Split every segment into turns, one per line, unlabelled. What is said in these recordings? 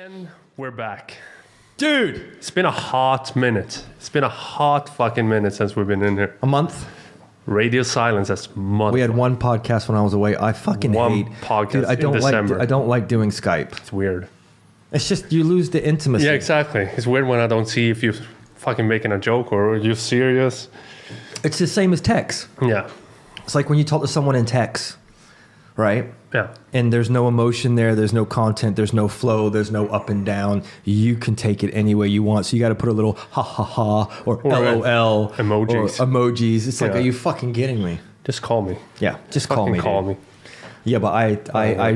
And we're back.
Dude!
It's been a hot minute. It's been a hot fucking minute since we've been in here.
A month?
Radio silence, that's month.
We had one podcast when I was away. I fucking hate
podcast
dude, I don't
in December.
I don't like doing Skype.
It's weird.
It's just you lose the intimacy.
Yeah, exactly. It's weird when I don't see if you're fucking making a joke or you're serious.
It's the same as text.
Yeah.
It's like when you talk to someone in text, right?
Yeah.
And there's no emotion there, there's no content, there's no flow, there's no up and down. You can take it any way you want. So you got to put a little ha ha ha or LOL
emojis.
Or emojis. It's like,
Yeah.
are you fucking kidding me?
Just call me.
Yeah, just
Fucking
call me.
Call
dude.
me.
Yeah, but I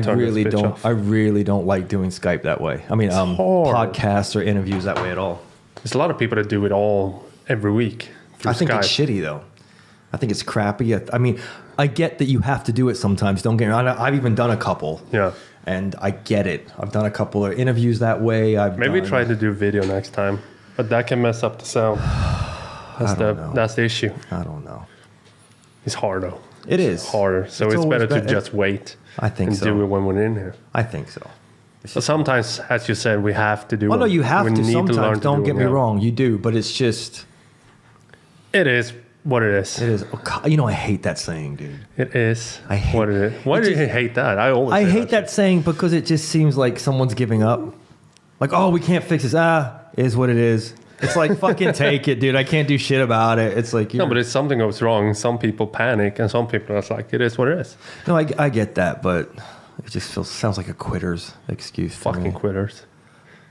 turn this
really
bitch
don't.
off.
I really don't like doing Skype that way. I mean,
hard.
podcasts or interviews that way at all.
There's a lot of people that do it all every week.
I think
Skype.
it's shitty though. I think it's crappy. I mean, I get that you have to do it sometimes. Don't get me wrong. I've even done a couple.
Yeah.
And I get it. I've done a couple of interviews that way.
Maybe try to do video next time, but that can mess up the sound. That's the issue.
I don't know.
It's hard though.
It is
Harder, so it's better to just wait.
I think
and
so.
do it when we're in here.
I think so.
So sometimes, as you said, we have to do.
Well, no, you have
we
to
need
sometimes.
learn to
Don't
do
get
it
me
now.
wrong. You do, but it's just.
It is what it is.
It is. You know, I hate that saying, dude.
It is
I hate
what it is. Why do you hate that?
I hate that saying because it just seems like someone's giving up. Like, oh, we can't fix this. Is what it is. It's like, fucking take it, dude. I can't do shit about it. It's like,
No, but if something goes wrong, some people panic, and some people are like, it is what it is.
No, I get that, but it just sounds like a quitter's excuse.
Fucking quitters.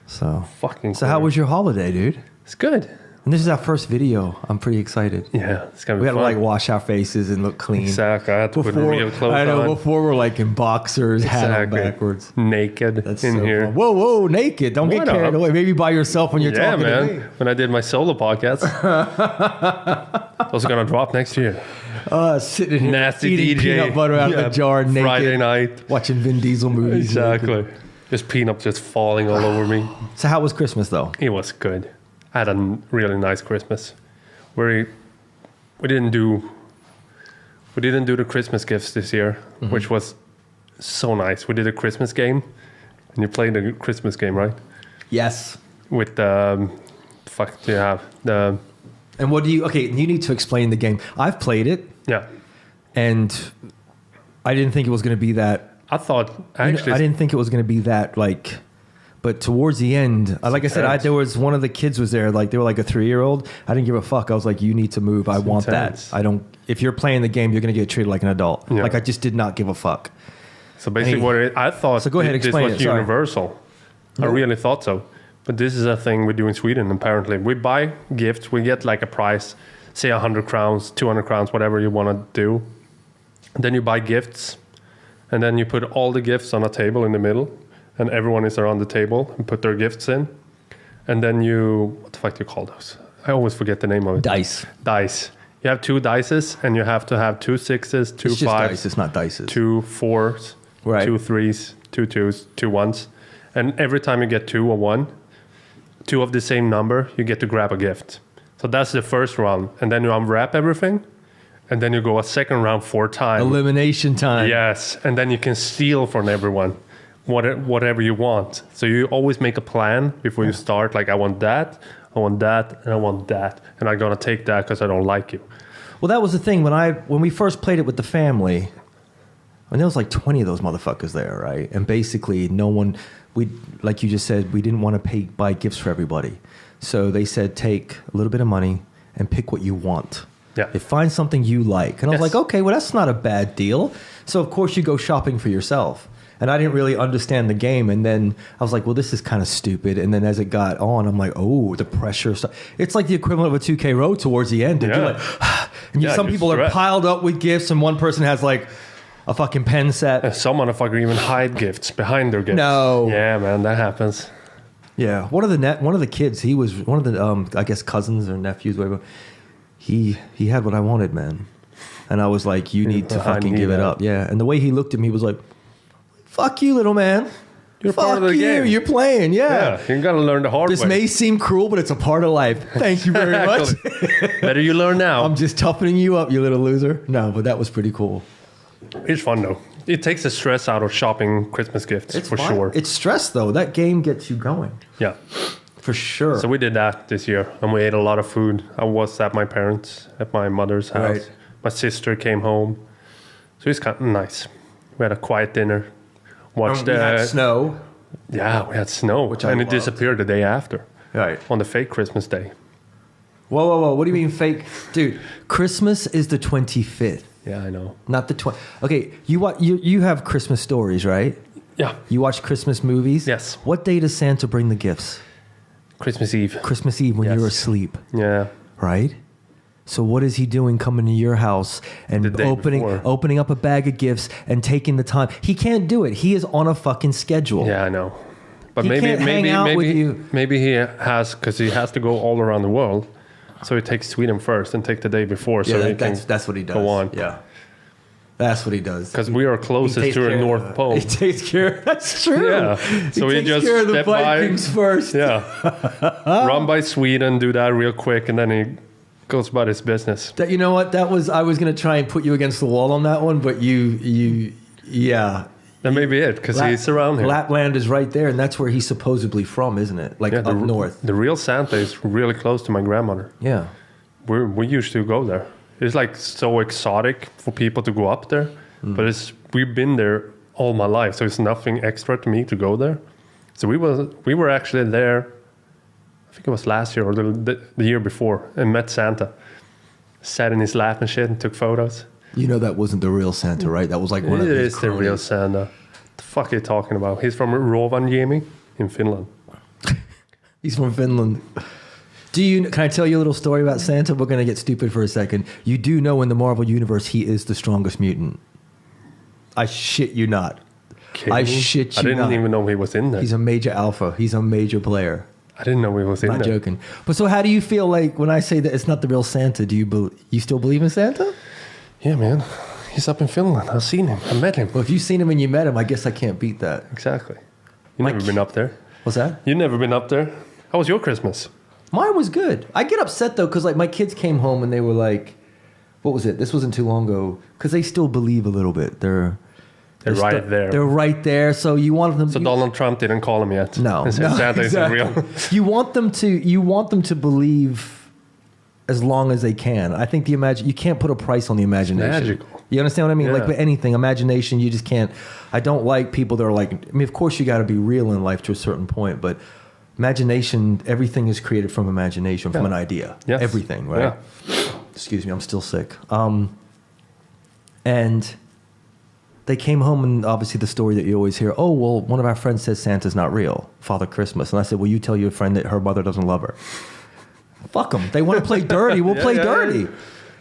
So
Fucking.
So how was your holiday, dude?
It's good.
And this is our first video. I'm pretty excited.
Yeah, it's gonna be
We had to
fun.
like wash our faces and look clean.
Exactly. I had to put real clothes
I know,
on.
before we're like in boxers, hat on
Exactly.
backwards.
Naked
That's
in
so
here.
fun. Whoa, naked. Don't get
Why
carried
not?
away. Maybe by yourself when you're
Yeah,
talking
man.
to me.
When I did my solo podcast, those are gonna drop next year.
Sitting here
Nasty
eating
DJ.
peanut butter out of the jar naked.
Friday night.
Watching Vin Diesel movies.
Exactly. Just peanuts just falling all over me.
So how was Christmas though?
It was good. I had a really nice Christmas. We didn't do the Christmas gifts this year, which was so nice. We did a Christmas game, and you played the Christmas game, right?
Yes.
With the fuck do you have the
And what do you? Okay, you need to explain the game. I've played it,
yeah.
and I didn't think it was going to be that.
I thought
I
actually
didn't think it was going to be that like. But towards the end, like I said,
intense.
there was one of the kids was there. Like they were like a 3-year-old. I didn't give a fuck. I was like, you need to move. I want
intense.
that. I don't. If you're playing the game, you're going to get treated like an adult.
Yeah.
Like I just did not give a fuck.
So basically,
Hey.
I thought
So go ahead,
this
explain
was
it, sorry.
universal. I really thought so. But this is a thing we do in Sweden, apparently. We buy gifts, we get like a price, say 100 crowns, 200 crowns, whatever you want to do. And then you buy gifts, and then you put all the gifts on a table in the middle, and everyone is around the table and put their gifts in. And then what the fuck do you call those? I always forget the name of it.
Dice.
Dice. You have 2 dices, and you have to have 2 6s, 2
It's just
5s.
dice. It's not dices.
2 4s,
Right.
2 3s, 2 2s, 2 1s. And every time you get 2 or 1, 2 of the same number, you get to grab a gift. So that's the first round. And then you unwrap everything. And then you go a second round 4 times.
Elimination time.
Yes. And then you can steal from everyone whatever you want. So you always make a plan before you start. Like, I want that, and I want that. And I'm going to take that because I don't like you.
Well, that was the thing when we first played it with the family. When there was like 20 of those motherfuckers there, right? And basically, no one. Like you just said, we didn't want to buy gifts for everybody. So they said, take a little bit of money and pick what you want.
Yeah.
They find something you like. And I was
Yes.
like, okay, well, that's not a bad deal. So, of course, you go shopping for yourself. And I didn't really understand the game. And then I was like, well, this is kind of stupid. And then as it got on, I'm like, oh, the pressure. It's like the equivalent of a 2K road towards the end. Dude.
Yeah.
You're like, and
Yeah,
some
you're
people are
stressed.
piled up with gifts, and one person has like a fucking pen set.
And some motherfucker even hide gifts behind their gifts.
No.
Yeah, man, that happens.
Yeah, one of the kids, he was one of the I guess cousins or nephews, whatever. He had what I wanted, man, and I was like, you need to
I
fucking
need
give it
that.
up, yeah. And the way he looked at me was like, fuck you, little man.
You're
fuck
part of the
you.
game.
You're playing, yeah.
Yeah, you gotta learn the hard
This
way.
may seem cruel, but it's a part of life. Thank you very much.
Better you learn now.
I'm just toughening you up, you little loser. No, but that was pretty cool.
It's fun though. It takes the stress out of shopping Christmas gifts for
fine.
sure.
It's stress though. That game gets you going.
Yeah.
For sure.
So we did that this year, and we ate a lot of food. I was at my mother's house.
Right.
My sister came home, so it's kind of nice. We had a quiet dinner. Watched
we had snow.
Yeah, we had snow,
Which I
and it
loved.
disappeared the day after.
Right.
On the fake Christmas day.
Whoa. What do you mean fake? Dude, Christmas is the 25th.
Yeah, I know.
Not the 20th. Okay, you have Christmas stories, right?
Yeah.
You watch Christmas movies?
Yes.
What day does Santa bring the gifts?
Christmas Eve.
Christmas Eve when
Yes.
you're asleep,
Yeah.
right? So what is he doing coming to your house and
The day before.
opening up a bag of gifts and taking the time? He can't do it. He is on a fucking schedule.
Yeah, I know. But
He can't hang out with you.
maybe he has, because he has to go all around the world. So he takes Sweden first and take the day before. So he can
that's what he does.
go on.
Yeah. That's what he does.
Because we are
He
closest
takes
to the
care
North
of
Pole.
He takes care. That's true.
Yeah. So
he
he
takes
just
care of the
step by.
Vikings first.
Yeah. Run by Sweden, do that real quick, and then he goes about his business.
That, you know what? I was going to try and put you against the wall on that one, but yeah.
That may be it, because he's around here.
Lapland is right there, and that's where he's supposedly from, isn't it? Like
Yeah,
up north.
The real Santa is really close to my grandmother.
Yeah.
We used to go there. It's like so exotic for people to go up there, but we've been there all my life, so it's nothing extra to me to go there. So we were actually there. I think it was last year or the year before, and met Santa. Sat in his lap and shit and took photos.
You know that wasn't the real Santa, right? That was like one of
It
his
is the real
cronies.
Santa. The fuck are you talking about? He's from Rovaniemi in Finland.
He's from Finland. Can I tell you a little story about Santa? We're going to get stupid for a second. You do know in the Marvel Universe, he is the strongest mutant. I shit you not.
Kidding
I
me?
shit you
I didn't
not.
even know he was in there.
He's a major alpha. He's a major player.
I didn't know he was in
Not
there.
joking. But so how do you feel like when I say that it's not the real Santa? Do you still believe in Santa?
Yeah, man. He's up in Finland. I've seen him. I met him.
Well, if you've seen him and you met him, I guess I can't beat that.
Exactly. You
Like-
never been up there.
What's that?
You never been up there. How was your Christmas?
Mine was good. I get upset though because like my kids came home and they were like, "What was it? This wasn't too long ago." Because they still believe a little bit. They're
right there.
They're right there. So you want them.
So Donald Trump didn't call him yet.
No,
And said
no,
Santa
exactly.
isn't real.
You want them to believe as long as they can. I think you can't put a price on the imagination.
Magical.
You understand what I mean?
Yeah.
Like with anything, imagination, you just can't. I don't like people that are like. I mean, of course, you got to be real in life to a certain point, but imagination, everything is created from imagination, from an idea.
Yes.
Everything, right? Excuse me, I'm still sick. And they came home, and obviously the story that you always hear, oh, well, one of our friends says Santa's not real, Father Christmas. And I said, well, you tell your friend that her mother doesn't love her. Fuck them. They want to play dirty. We'll play dirty.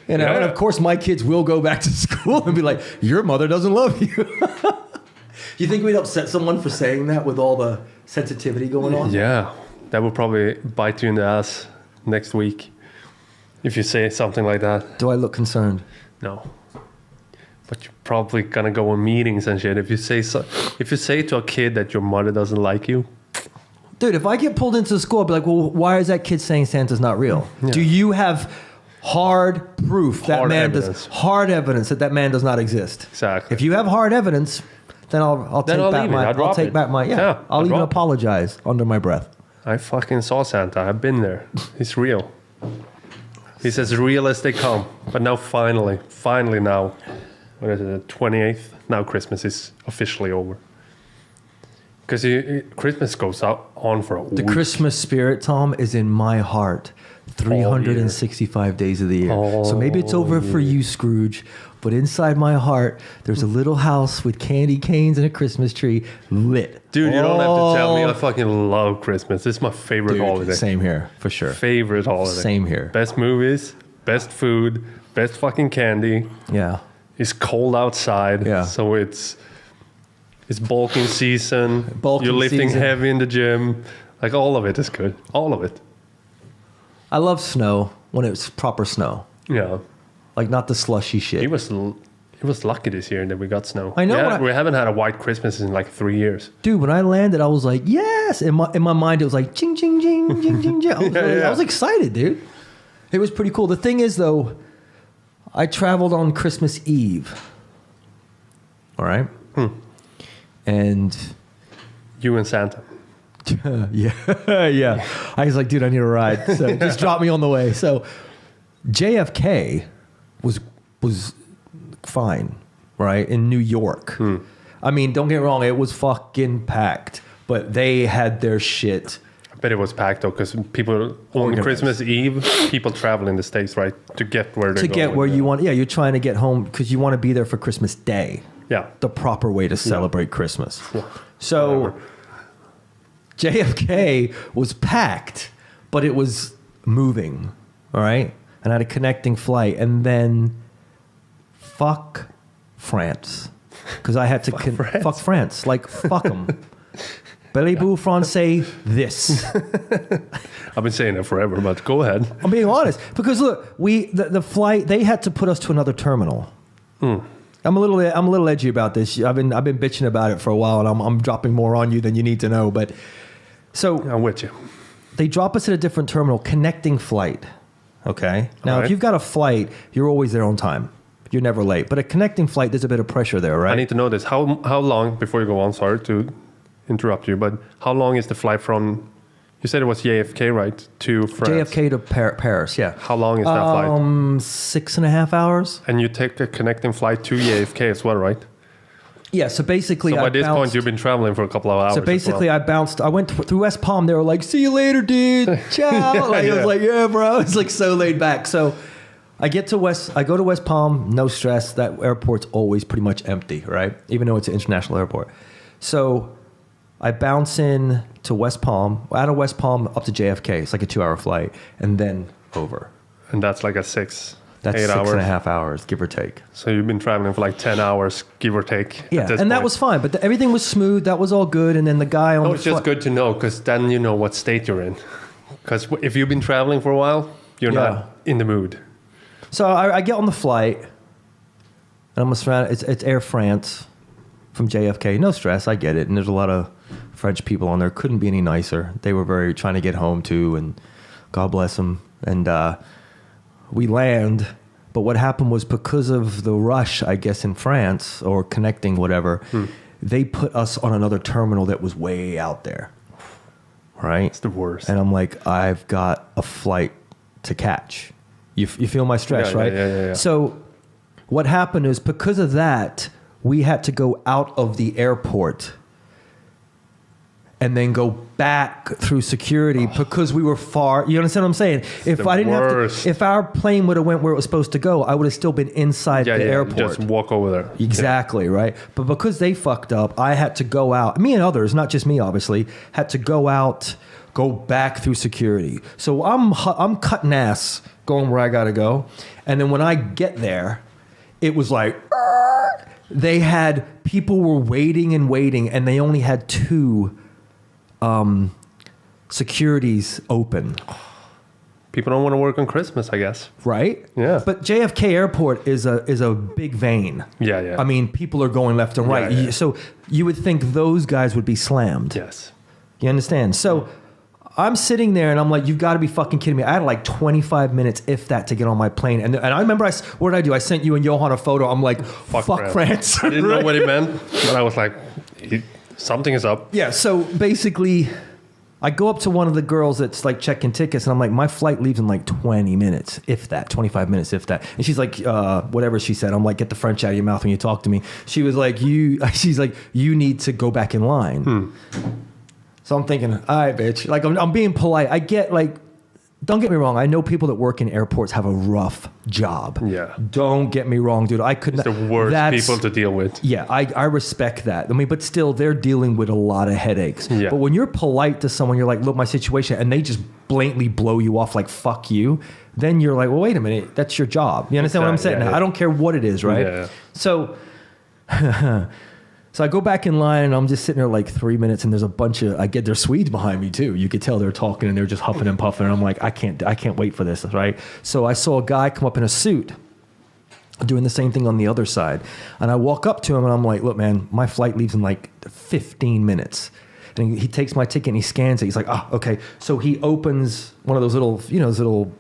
You know, and of course my kids will go back to school and be like, your mother doesn't love you. You think we'd upset someone for saying that with all the sensitivity going on?
Yeah. That will probably bite you in the ass next week if you say something like that.
Do I look concerned?
No. But you're probably gonna go on meetings and shit. If you say to a kid that your mother doesn't like you,
dude, if I get pulled into the school, I'll be like, well, why is that kid saying Santa's not real?
Yeah.
Do you have hard proof
Hard evidence.
hard evidence that man does not exist?
Exactly.
If you have hard evidence, then I'll
Then
take
I'll
back
leave it.
my
I'll drop
take
it.
back my
Yeah,
I'll
I'll
even
drop it.
apologize under my breath.
I fucking saw Santa. I've been there. He's real. He's as real as they come. But now finally now, what is it, the 28th? Now Christmas is officially over. Because Christmas goes on for a week.
The Christmas spirit, Tom, is in my heart 365 days of the year. So maybe it's over for you, Scrooge, but inside my heart, there's a little house with candy canes and a Christmas tree lit.
Dude, you don't have to tell me. I fucking love Christmas. It's my favorite
Dude,
holiday.
Same here, for sure.
Favorite holiday.
Same here.
Best movies, best food, best fucking candy.
Yeah.
It's cold outside.
Yeah.
So it's bulking season.
Bulking
You're lifting
season.
heavy in the gym. Like all of it is good. All of it.
I love snow when it's proper snow.
Yeah.
Like not the slushy shit.
He was lucky this year that we got snow.
I know,
Yeah,
when I-
we haven't had a white Christmas in like 3 years.
Dude, when I landed, I was like, yes. In my mind, it was like, ching, ching, ching, ching, ching, ching. I was excited, dude. It was pretty cool. The thing is, though, I traveled on Christmas Eve. All right? And
You and Santa.
yeah. I was like, dude, I need a ride. So just drop me on the way. So JFK was fine, right? In New York. I mean, don't get me wrong, it was fucking packed, but they had their shit.
I bet it was packed though, because people on Christmas Eve, people travel in the States, right, to get where they're going.
To get where you want. Yeah, you're trying to get home because you want to be there for Christmas Day.
Yeah.
The proper way to celebrate Christmas.
Yeah.
So
Whatever.
JFK was packed, but it was moving, all right? And I had a connecting flight. And then fuck France. Because I had to... fuck France. Like, fuck them. Parlez-vous français this.
I've been saying it forever, but go ahead.
I'm being honest. Because look, the flight, they had to put us to another terminal. I'm a little edgy about this. I've been bitching about it for a while, and I'm dropping more on you than you need to know. But so
I'm with you.
They drop us at a different terminal, connecting flight. Okay. Now, if you've got a flight, you're always there on time. You're never late. But a connecting flight, there's a bit of pressure there, right?
I need to know this. How long, before you go on, sorry to interrupt you, but how long is the flight from, you said it was JFK, right, to France?
JFK to Paris, yeah.
How long is that flight?
6.5 hours.
And you take a connecting flight to JFK as well, right?
Yeah, so basically
So by this point, you've been traveling for a couple of hours.
So basically, I went through West Palm. They were like, see you later, dude. Ciao. I was like, yeah, bro. It's like so laid back. So I go to West Palm, no stress. That airport's always pretty much empty, right? Even though it's an international airport. So I bounce in to West Palm, out of West Palm up to JFK. It's like a 2-hour flight, and then over.
And that's like a 6,
That's
8 hours.
6.5 hours, give or take.
So you've been traveling for like 10 hours, give or take.
Yeah, and that was fine. But everything was smooth. That was all good. And then the guy on
it's just good to know, because then you know what state you're in. Because if you've been traveling for a while, you're not in the mood.
So I get on the flight, and I'm surrounded. It's Air France from JFK. No stress, I get it. And there's a lot of French people on there. Couldn't be any nicer. They were very trying to get home too, and God bless them. And we land, but what happened was because of the rush, I guess, in France or connecting whatever, they put us on another terminal that was way out there. Right?
It's the worst.
And I'm like, I've got a flight to catch. You feel my stress, right?
Yeah.
So what happened is because of that, we had to go out of the airport and then go back through security because we were far. You understand what I'm saying? If I didn't have to, if our plane would have went where it was supposed to go, I would have still been inside the airport.
Just walk over there.
Exactly, right? But because they fucked up, I had to go out. Me and others, not just me, obviously, had to go out, go back through security. So I'm cutting ass going where I got to go. And then when I get there, it was like, they had, people were waiting, and they only had 2 securities open.
People don't want to work on Christmas, I guess.
Right?
Yeah.
But JFK Airport is a big vein.
Yeah.
I mean, people are going left and right.
Yeah.
So you would think those guys would be slammed.
Yes.
You understand? So I'm sitting there and I'm like, you've got to be fucking kidding me. I had like 25 minutes, if that, to get on my plane. And I remember, what did I do? I sent you and Johan a photo. I'm like, fuck France.
I didn't know what he meant, but I was like, something is up.
Yeah, so basically, I go up to one of the girls that's like checking tickets, and I'm like, my flight leaves in like 20 minutes, if that, 25 minutes, if that. And she's like, whatever she said. I'm like, get the French out of your mouth when you talk to me. She was like, she's like, you need to go back in line. So I'm thinking, all right, bitch. Like, I'm being polite. I get, like, don't get me wrong. I know people that work in airports have a rough job.
Yeah.
Don't get me wrong, dude. I couldn't.
It's the worst people to deal with.
Yeah, I respect that. I mean, but still, they're dealing with a lot of headaches.
Yeah.
But when you're polite to someone, you're like, look, my situation, and they just blatantly blow you off like, fuck you, then you're like, well, wait a minute. That's your job. You understand what I'm saying?
Yeah.
I don't care what it is, right?
Yeah.
So... So I go back in line and I'm just sitting there like 3 minutes, and there's a bunch of, they're Swedes behind me too. You could tell they're talking and they're just huffing and puffing. And I'm like, I can't wait for this, right? So I saw a guy come up in a suit doing the same thing on the other side. And I walk up to him and I'm like, look, man, my flight leaves in like 15 minutes. And he takes my ticket and he scans it. He's like, okay. So he opens one of those little, those little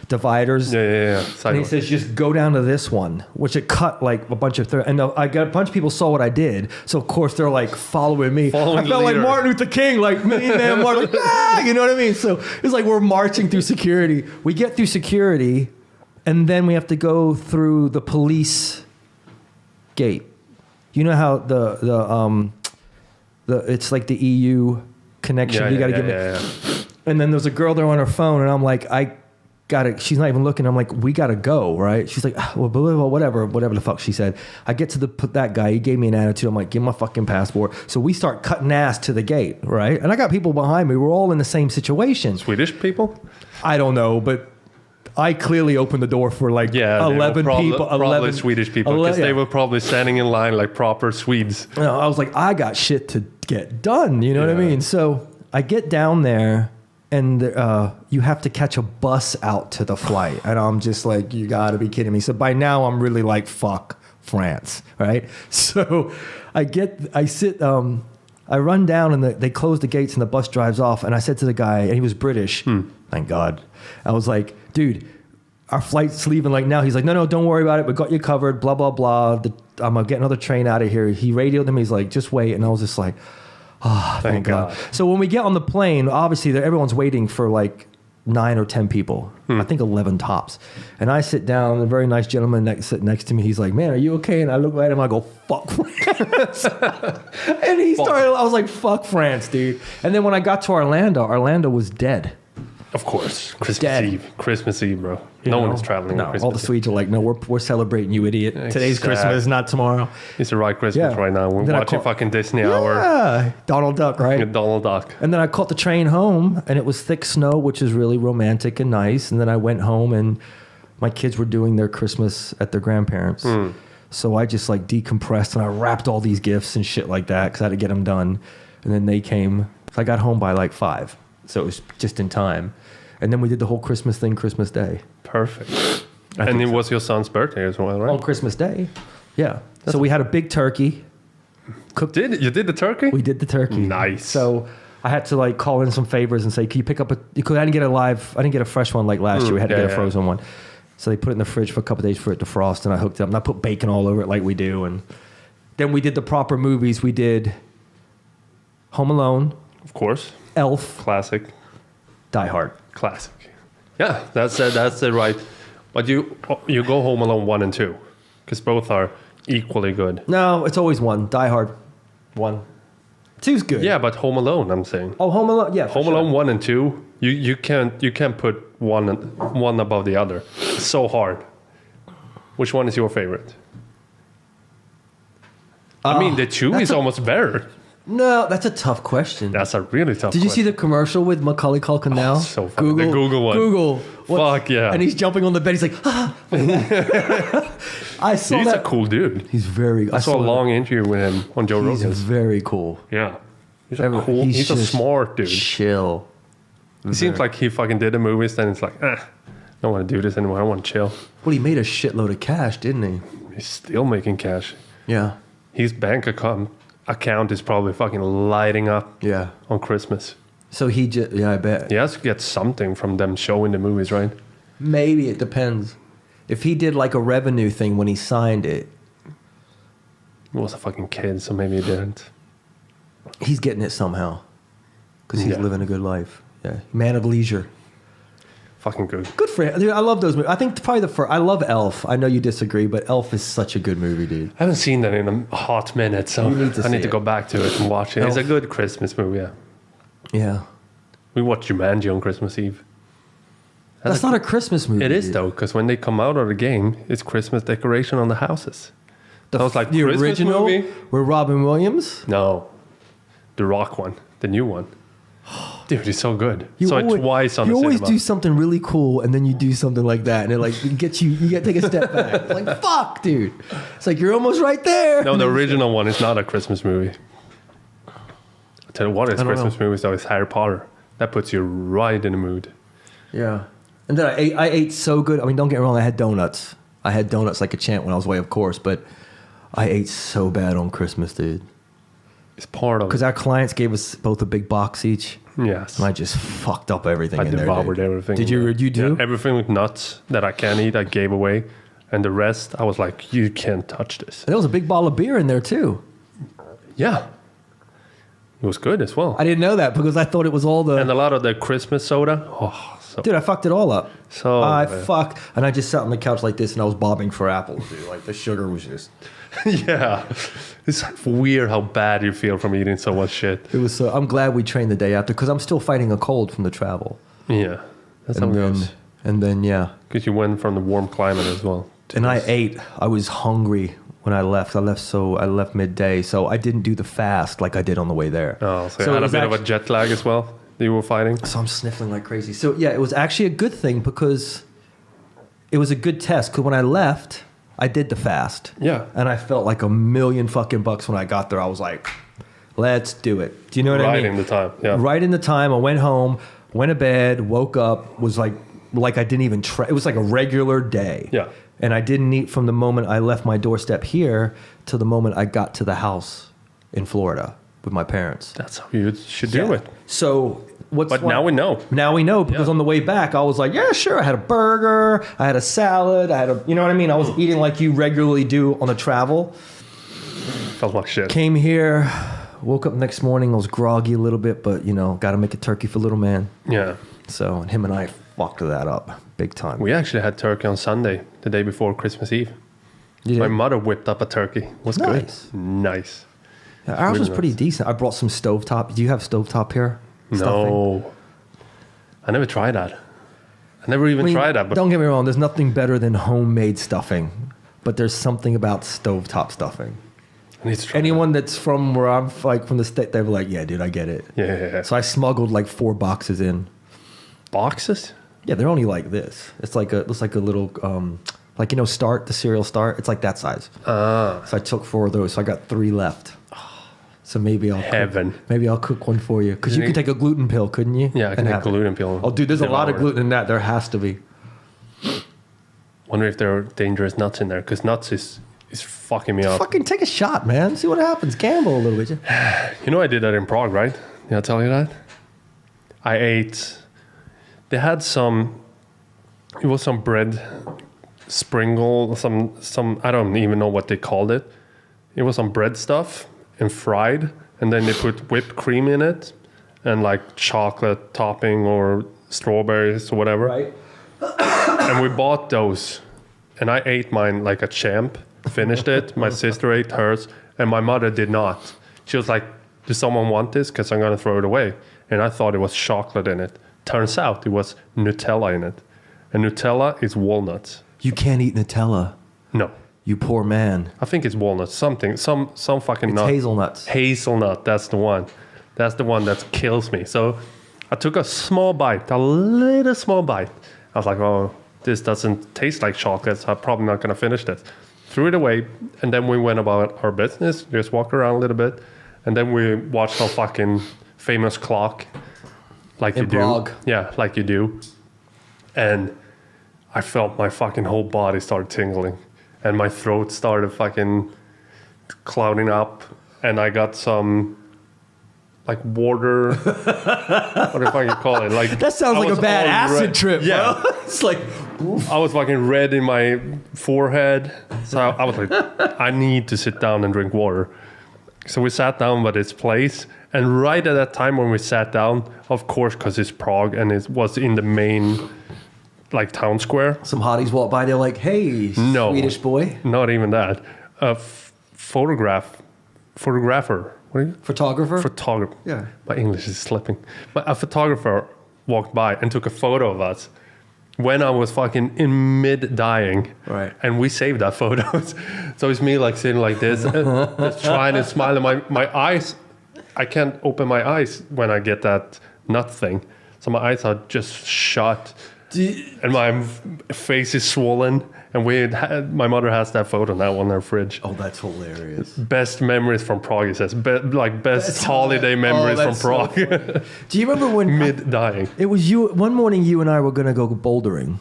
dividers.
Yeah.
And he
Sideways.
says, just go down to this one, which it cut like a bunch of... and I got a bunch of people saw what I did. So, of course, they're like following me.
Following
I felt
the
like
leader.
Martin Luther King, like me, man. Martin, like, ah! You know what I mean? So it's like we're marching through security. We get through security, and then we have to go through the police gate. You know how the it's like the EU connection. You got to give it. And then there's a girl there on her phone, and I'm like, I got it. She's not even looking. I'm like, we got to go, right? She's like, well, whatever the fuck she said. I get to that guy. He gave me an attitude. I'm like, give him my fucking passport. So we start cutting ass to the gate, right? And I got people behind me. We're all in the same situation.
Swedish people?
I don't know, but I clearly opened the door for like 11 people.
Probably
11
Swedish people, because they were probably standing in line like proper Swedes.
You know, I was like, I got shit to get done. You know what I mean? So I get down there, and you have to catch a bus out to the flight. And I'm just like, you got to be kidding me. So by now, I'm really like, fuck France, right? So I run down, and they close the gates, and the bus drives off. And I said to the guy, and he was British, thank God. I was like, dude, our flight's leaving like now. He's like, no, don't worry about it. We got you covered, blah, blah, blah. I'm going to get another train out of here. He radioed him. He's like, just wait. And I was just like, oh, thank God. So when we get on the plane, obviously everyone's waiting for like 9 or 10 people. I think 11 tops. And I sit down, a very nice gentleman sitting next to me. He's like, man, are you okay? And I look at him, I go, fuck France. And he started, I was like, fuck France, dude. And then when I got to Orlando was dead.
Of course. Christmas Eve, bro. No one is traveling on Christmas
all the Swedes are like, no, we're celebrating, you idiot. Today's Christmas, not tomorrow.
It's the right Christmas right now. We're watching fucking Disney Hour.
Yeah, Donald Duck, right?
Donald Duck.
And then I caught the train home, and it was thick snow, which is really romantic and nice. And then I went home, and my kids were doing their Christmas at their grandparents'. So I just like decompressed, and I wrapped all these gifts and shit like that because I had to get them done. And then they came. So I got home by like 5. So it was just in time. And then we did the whole Christmas thing Christmas Day.
Perfect. And it was your son's birthday as well, right?
On Christmas Day. Yeah. So we had a big turkey.
You did the turkey?
We did the turkey.
Nice.
So I had to like call in some favors and say, can you pick up because I didn't get a fresh one like last year. We had to get a frozen one. So they put it in the fridge for a couple of days for it to frost, and I hooked it up. And I put bacon all over it like we do. And then we did the proper movies. We did Home Alone.
Of course.
Elf.
Classic.
Die Hard.
Classic. Yeah, that's the right. But you go Home Alone 1 and 2, because both are equally good.
No, it's always 1. Die Hard 1. 2's good.
Yeah, but Home Alone, I'm saying.
Oh, Home Alone. Yeah.
Home Alone 1 and 2. You can't put one above the other. It's so hard. Which one is your favorite? I mean, the 2 is almost better.
No, that's a tough question.
That's a really tough question.
Did you see the commercial with Macaulay Culkin now?
So funny. The Google one.
Google.
Fuck yeah.
And he's jumping on the bed. He's like, ah. I saw
He's
that.
a cool dude.
He's very...
I saw a long interview with him on Joe Rogan.
He's very cool.
Yeah. He's a smart dude.
Chill.
It seems like he fucking did the movies, then it's like, I don't want to do this anymore. I want to chill.
Well, he made a shitload of cash, didn't he?
He's still making cash.
Yeah.
His bank account is probably fucking lighting up on Christmas.
So he just... Yeah, I bet.
He has to get something from them showing the movies, right?
Maybe. It depends. If he did like a revenue thing when he signed it...
He was a fucking kid, so maybe he didn't.
He's getting it somehow. Because he's living a good life. Yeah. Man of leisure.
Fucking good.
Good for him. Dude, I love those movies. I think probably the first... I love Elf. I know you disagree, but Elf is such a good movie, dude.
I haven't seen that in a hot minute, so I need to go back to it and watch it. Elf. It's a good Christmas movie, yeah.
Yeah.
We watched Jumanji on Christmas Eve.
That's not a Christmas movie.
It is, though, because when they come out of the game, it's Christmas decoration on the houses. That was like
the
Christmas
original
movie?
with Robin Williams?
No. The Rock one. The new one. Dude, he's so good.
You
twice on the cinema.
You always do something really cool, and then you do something like that, and it like gets you. You got to take a step back. Like fuck, dude. It's like you're almost right there.
No, the original one is not a Christmas movie. I'll tell you what is Christmas movies though. It's Harry Potter. That puts you right in the mood.
Yeah. And then I ate so good. I mean, don't get me wrong. I had donuts. I had donuts like a champ when I was away, of course. But I ate so bad on Christmas, dude.
It's part of it.
Because our clients gave us both a big box each.
Yes.
And I just fucked up everything
I
in there.
devoured
Dude.
everything.
Did you? You do?
Yeah, everything with nuts that I can't eat, I gave away. And the rest, I was like, you can't touch this.
And there was a big bottle of beer in there too.
Yeah. It was good as well.
I didn't know that because I thought it was all the...
And a lot of the Christmas soda. Oh, so
Dude, I fucked it all up.
So
I fucked... And I just sat on the couch like this and I was bobbing for apples, dude. Like the sugar was just...
yeah. It's weird how bad you feel from eating so much shit.
It was so... I'm glad we trained the day after because I'm still fighting a cold from the travel.
Yeah. That's how it goes.
And then, yeah.
Because you went from the warm climate as well.
And I ate. I was hungry when I left. I left midday, so I didn't do the fast like I did on the way there.
Oh, so you had a bit of a jet lag as well that you were fighting?
So I'm sniffling like crazy. So yeah, it was actually a good thing because it was a good test. Because when I left, I did the fast.
Yeah.
And I felt like $1,000,000 when I got there. I was like, let's do it. Do you know what I mean?
Right in the time, yeah.
Right in the time. I went home, went to bed, woke up, was like I didn't even try. It was like a regular day.
Yeah.
And I didn't eat from the moment I left my doorstep here to the moment I got to the house in Florida with my parents.
That's how you should do it.
So
But now we know.
Now we know because on the way back I was like, yeah, sure. I had a burger, I had a salad, I had a, you know what I mean? I was eating like you regularly do on a travel.
Felt like shit.
Came here, woke up next morning, I was groggy a little bit, but you know, got to make a turkey for little man.
Yeah.
So and him and I fucked that up big time.
We actually had turkey on Sunday, the day before Christmas Eve. My mother whipped up a turkey. It was
Nice.
good. Nice.
Yeah, ours was
Really
pretty
nice.
decent. I brought some stovetop. Do you have stovetop here?
No.
Stuffing?
I never tried that. I never even
I mean,
tried that. But
don't get me wrong. There's nothing better than homemade stuffing, but there's something about stovetop stuffing.
I need to try
Anyone that's from where I'm like from the state, they were like, "Yeah, dude, I get it."
that. Yeah.
So I smuggled like 4 boxes in.
Boxes?
Yeah, they're only like this. It's like a little like you know Start, the cereal Start. It's like that size. So I took 4 of those. So I got 3 left. So maybe I'll
Heaven.
Maybe I'll cook one for you because you could take a gluten pill, couldn't you?
Yeah, I can
And
take
have it.
gluten pill.
Oh, dude, there's a lot of
Devour it.
gluten in that. There has to be.
Wonder if there are dangerous nuts in there because nuts is fucking me up.
Fucking take a shot, man. See what happens. Gamble a little bit.
You know I did that in Prague, right? Did I tell you that? I ate. They had some. It was some bread, springle, some. I don't even know what they called it. It was some bread stuff and fried, and then they put whipped cream in it, and like chocolate topping or strawberries or whatever.
Right.
And we bought those, and I ate mine like a champ. Finished it. My sister ate hers, and my mother did not. She was like, "Does someone want this? Because I'm gonna throw it away." And I thought it was chocolate in it. Turns out it was Nutella in it, and Nutella is walnuts.
You can't eat Nutella.
No,
You poor man.
I think it's walnuts. Some fucking
It's
nut.
hazelnuts.
Hazelnut. That's the one. That's the one that kills me. So I took a small bite, a little small bite. I was like, "Oh, this doesn't taste like chocolate. So I'm probably not gonna finish this." Threw it away, and then we went about our business. Just walked around a little bit, and then we watched some fucking famous clock, like
In
you do.
Prague.
Yeah, like you do. And I felt my fucking whole body started tingling, and my throat started fucking clouding up, and I got some like water. What do I call it? Like
That sounds
I
like a
was
bad
all
acid
red.
trip,
Yeah.
bro. It's like,
I was fucking red in my forehead. So I was like, I need to sit down and drink water. So we sat down by this place. And right at that time when we sat down, of course, because it's Prague and it was in the main like town square.
some hotties walk by, they're like, hey,
No.
Swedish boy.
Not even that. A photographer. What are you?
Photographer?
Photographer.
Yeah.
My English is slipping. But a photographer walked by and took a photo of us when I was fucking in mid dying.
Right.
And we saved that photo. So it's me like sitting like this, just trying to smile. And my eyes, I can't open my eyes when I get that nut thing. So my eyes are just shut. And my face is swollen. And my mother has that photo now on her fridge.
Oh, that's hilarious.
Best memories from Prague, it says. Best holiday memories from
that's so
Prague.
Do you remember when
Mid dying.
it was you? One morning, you and I were gonna go bouldering,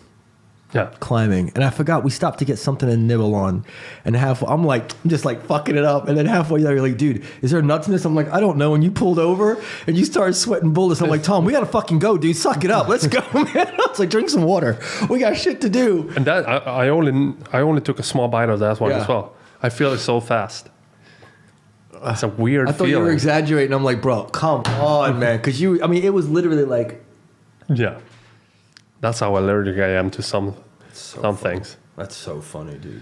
climbing, and I forgot we stopped to get something to nibble on, and I'm just like fucking it up, and then halfway there you're like, dude, is there nuts in this? I'm like, I don't know. And you pulled over and you started sweating bullets. I'm like, Tom, we gotta fucking go, dude. Suck it up. Let's go, man. I was like, drink some water. We got shit to do.
And that I only took a small bite of that one as well. I feel it so fast. It's a weird
I thought
feeling.
you were exaggerating. I'm like, bro, come on, man, because it was literally like,
yeah. That's how allergic I am to some things.
That's so funny, dude.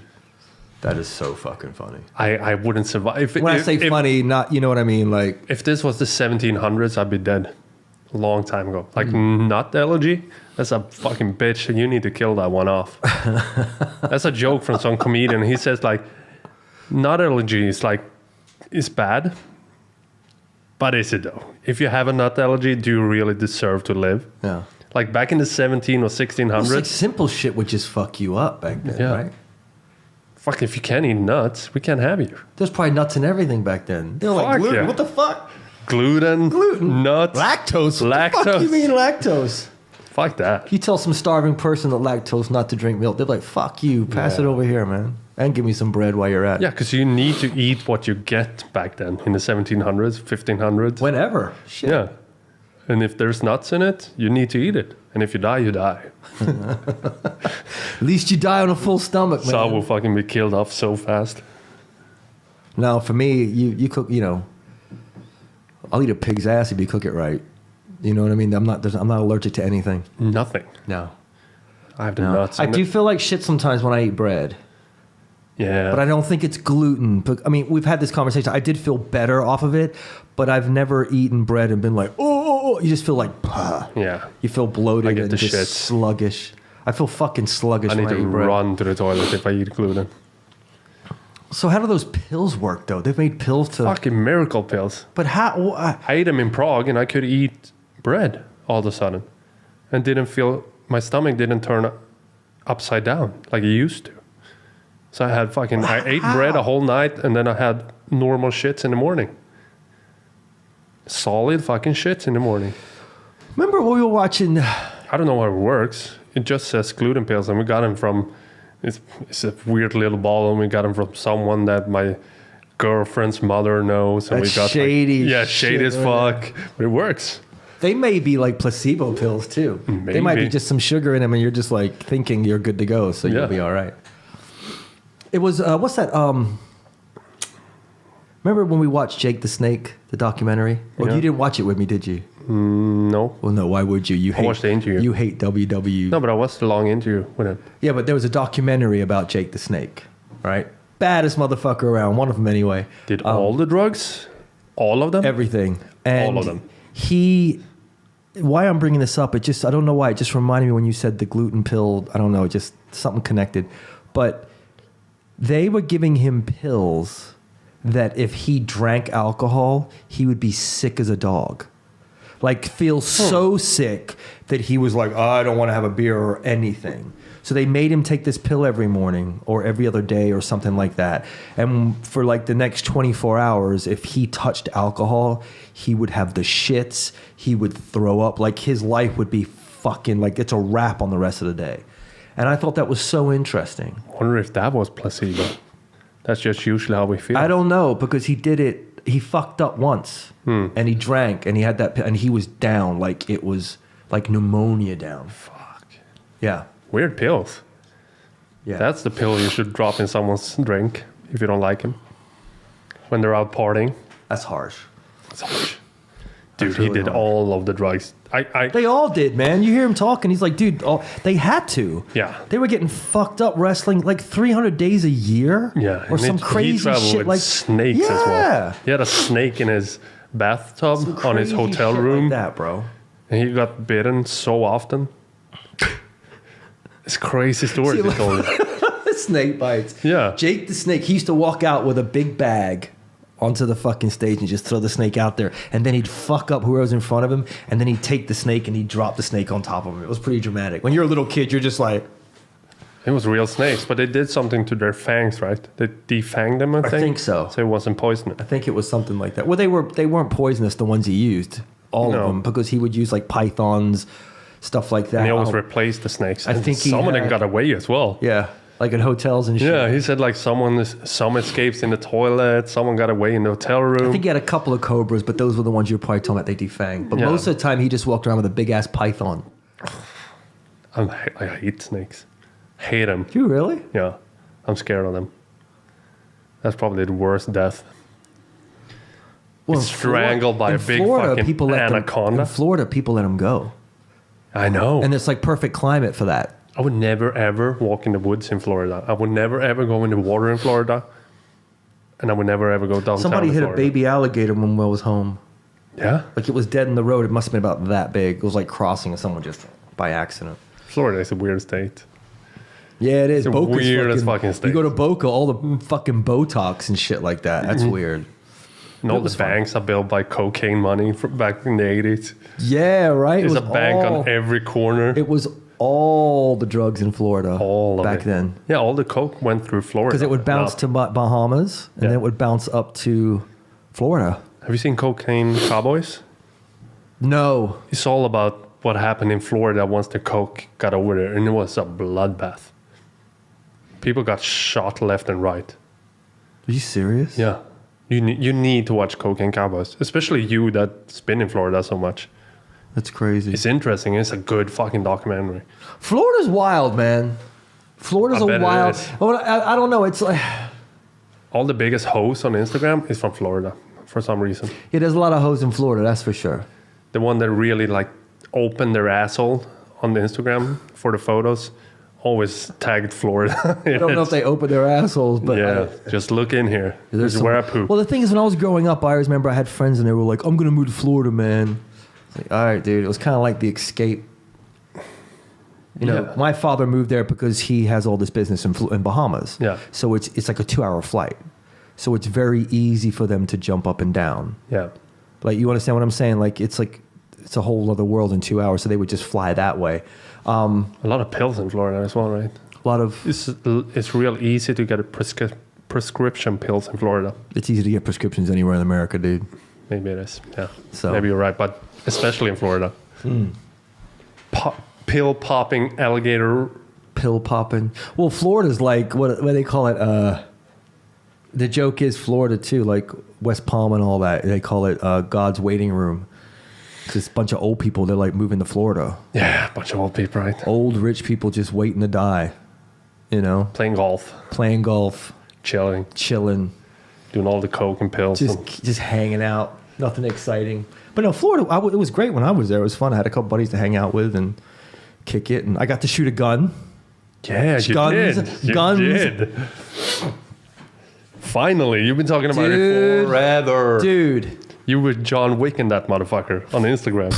That is so fucking funny.
I wouldn't survive.
When I say funny, not, you know what I mean? Like,
if this was the 1700s, I'd be dead a long time ago. Like, nut allergy? That's a fucking bitch. You need to kill that one off. That's a joke from some comedian. He says, like, nut allergy is bad. But is it, though? If you have a nut allergy, do you really deserve to live?
yeah.
Like back in the 17 or 1600s.
It's like simple shit would just fuck you up back then, right?
Fuck, if you can't eat nuts, we can't have you.
There's probably nuts in everything back then. They're like, gluten.
Yeah.
What the fuck?
Gluten, nuts,
lactose.
Lactose.
What the fuck you mean lactose?
Fuck that.
You tell some starving person that lactose not to drink milk, they're like, fuck you. Pass it over here, man. And give me some bread while you're at it.
Yeah, because you need to eat what you get back then in the 1700s, 1500s.
Whenever. Shit.
Yeah. And if there's nuts in it, you need to eat it. And if you die, you die.
At least you die on a full stomach, man.
So I will fucking be killed off so fast.
Now, for me, you cook, I'll eat a pig's ass if you cook it right. You know what I mean? I'm not allergic to anything.
Nothing.
No.
I have the nuts.
I do feel like shit sometimes when I eat bread.
Yeah.
But I don't think it's gluten. But, I mean, we've had this conversation. I did feel better off of it, but I've never eaten bread and been like, oh, you just feel like,
yeah.
You feel bloated
I get
and
the
just
shits.
sluggish. I feel fucking sluggish
I need
when I
to
eat bread.
run to the toilet if I eat gluten.
So how do those pills work, though? They've made pills to...
Fucking miracle pills.
But how...
I ate them in Prague and I could eat bread all of a sudden. And my stomach didn't turn upside down like it used to. So I had I ate bread a whole night and then I had normal shits in the morning. Solid fucking shits in the morning.
Remember when we were watching...
I don't know how it works. It just says gluten pills and we got them from... It's a weird little ball and we got them from someone that my girlfriend's mother knows. And
That's
we got
shady
shady as fuck. But it works.
They may be like placebo pills, too.
Maybe.
They might be just some sugar in them and you're just like thinking you're good to go, so you'll be all right. It was, what's that? Remember when we watched Jake the Snake, the documentary? Well, you didn't watch it with me, did you?
No.
Well, no, why would you?
I watched the interview.
You hate WW.
No, but I watched the long interview with him.
Yeah, but there was a documentary about Jake the Snake, right? Baddest motherfucker around, one of them anyway.
Did all the drugs? All of them?
Everything. And
all of them.
Why I'm bringing this up, I don't know why, it just reminded me when you said the gluten pill, I don't know, just something connected. But they were giving him pills that if he drank alcohol, he would be sick as a dog. Like, feel so sick that he was like, I don't want to have a beer or anything. So they made him take this pill every morning or every other day or something like that. And for like the next 24 hours, if he touched alcohol, he would have the shits. He would throw up. Like, his life would be fucking like it's a wrap on the rest of the day. And I thought that was so interesting.
I wonder if that was placebo. That's just usually how we feel.
I don't know, because he did it. He fucked up once and he drank and he had that, and he was down. Like, it was like pneumonia down.
Fuck.
Yeah.
Weird pills.
Yeah.
That's the pill you should drop in someone's drink if you don't like him. When they're out partying.
That's harsh.
That's harsh. Dude,
That's really
he did
harsh.
all of the drugs.
They all did, man. You hear him talking. He's like, dude, they had to.
Yeah.
They were getting fucked up wrestling like 300 days a year.
Yeah.
Or some
he
crazy
traveled
shit
with
like
snakes as well. He had a snake in his bathtub
Some
on his
crazy
hotel
shit
room.
like that, bro.
And he got bitten so often. It's crazy stories he told me.
Snake bites.
Yeah.
Jake the Snake, he used to walk out with a big bag onto the fucking stage and just throw the snake out there. And then he'd fuck up whoever's in front of him. And then he'd take the snake and he'd drop the snake on top of him. It was pretty dramatic. When you're a little kid, you're just like...
It was real snakes, but they did something to their fangs, right? They defanged them, I think.
I think so.
So it wasn't poisonous.
I think it was something like that. Well, they weren't poisonous, the ones he used. All of them. Because he would use like pythons, stuff like that.
And he always replaced the snakes.
I think
some of them got away as well.
Yeah, like in hotels and shit.
Yeah, he said like some escapes in the toilet, someone got away in the hotel room.
I think he had a couple of cobras, but those were the ones you were probably talking about they defanged. But most of the time, he just walked around with a big ass python.
I hate snakes. Hate them.
Do you really?
Yeah, I'm scared of them. That's probably the worst death. Well, strangled by a big fucking anaconda.
In Florida, people let them go.
I know.
And it's like perfect climate for that.
I would never ever walk in the woods in Florida. I would never ever go in the water in Florida. And I would never ever go downtown.
Somebody hit a baby alligator when Will was home.
Yeah?
Like it was dead in the road. It must have been about that big. It was like crossing someone just by accident.
Florida is a weird state.
Yeah, it is.
It's the weirdest fucking state.
You go to Boca, all the fucking Botox and shit like that. That's weird.
And all the banks are built by cocaine money from back in the 80s.
Yeah, right.
There's a bank on every corner.
It was all the drugs in Florida back then.
Yeah, all the coke went through Florida.
Because it would bounce to Bahamas, and then it would bounce up to Florida.
Have you seen Cocaine Cowboys?
No.
It's all about what happened in Florida once the coke got over there, and it was a bloodbath. People got shot left and right.
Are you serious?
Yeah. You need to watch Cocaine Cowboys, especially you that's been in Florida so much.
That's crazy.
It's interesting. It's a good fucking documentary.
Florida's wild, man. Florida's a wild. I don't know. It's like
all the biggest hoes on Instagram is from Florida for some reason.
Yeah, there's a lot of hoes in Florida. That's for sure.
The one that really like open their asshole on the Instagram for the photos always tagged Florida.
I don't know if they open their assholes, but
just look in here. This is where I poop.
Well, the thing is, when I was growing up, I always remember I had friends and they were like, "I'm gonna move to Florida, man." It's like, all right, dude. It was kind of like the escape. You know, my father moved there because he has all this business in Bahamas.
Yeah.
So it's like a 2-hour flight. So it's very easy for them to jump up and down.
Yeah.
Like, you understand what I'm saying? Like it's a whole other world in 2 hours. So they would just fly that way.
A lot of pills in Florida as well, right?
A lot of...
It's real easy to get prescription pills in Florida.
It's easy to get prescriptions anywhere in America, dude.
Maybe it is, yeah.
So
maybe you're right, but especially in Florida. Pill popping alligator.
Pill popping. Well, Florida's like, what do they call it? The joke is Florida too, like West Palm and all that. They call it God's waiting room. Because a bunch of old people, they're like moving to Florida.
Yeah, a bunch of old people, right?
Old rich people just waiting to die, you know?
Playing golf. Chilling. Doing all the coke and pills.
Just hanging out. Nothing exciting. But no, Florida, it was great when I was there. It was fun. I had a couple buddies to hang out with and kick it. And I got to shoot a gun.
Yeah, you did. Finally, you've been talking about it forever.
Dude.
You were John Wick in that motherfucker on Instagram.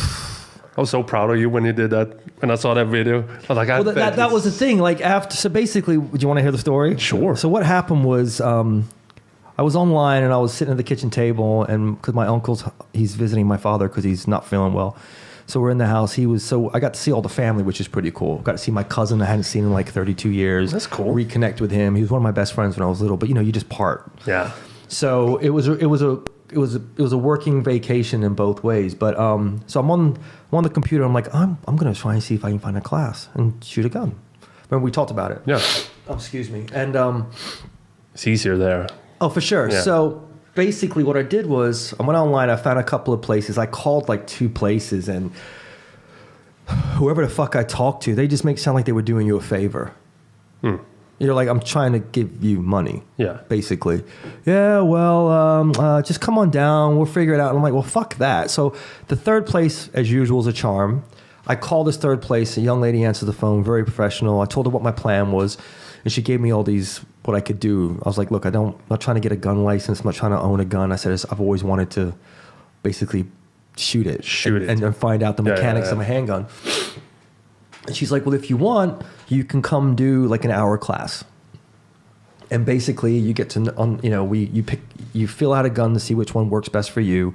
I was so proud of you when you did that. When I saw that video, I was like,
that was the thing. Like so basically, do you want to hear the story?
Sure.
So what happened was, I was online and I was sitting at the kitchen table, and because my uncle's, he's visiting my father because he's not feeling well. So we're in the house. I got to see all the family, which is pretty cool. Got to see my cousin I hadn't seen in like 32 years.
That's cool.
Reconnect with him. He was one of my best friends when I was little, but you just part.
Yeah.
So it was a working vacation in both ways. But so I'm on the computer. I'm like, I'm gonna try and see if I can find a class and shoot a gun. Remember we talked about it?
Yeah.
Oh, excuse me. And
it's easier there.
Oh, for sure. Yeah. So basically what I did was I went online. I found a couple of places. I called like 2 places, and whoever the fuck I talked to, they just make it sound like they were doing you a favor. You're like, I'm trying to give you money.
Yeah.
Basically. Yeah, well, just come on down. We'll figure it out. And I'm like, well, fuck that. So the third place, as usual, is a charm. I called this third place. A young lady answered the phone, very professional. I told her what my plan was, and she gave me all these, what I could do. I was like, look, I'm not trying to get a gun license. I'm not trying to own a gun. I said, I've always wanted to basically shoot it. And find out the mechanics of a handgun. And she's like, well, if you want, you can come do like an hour class. And basically you get to, you fill out a gun to see which one works best for you.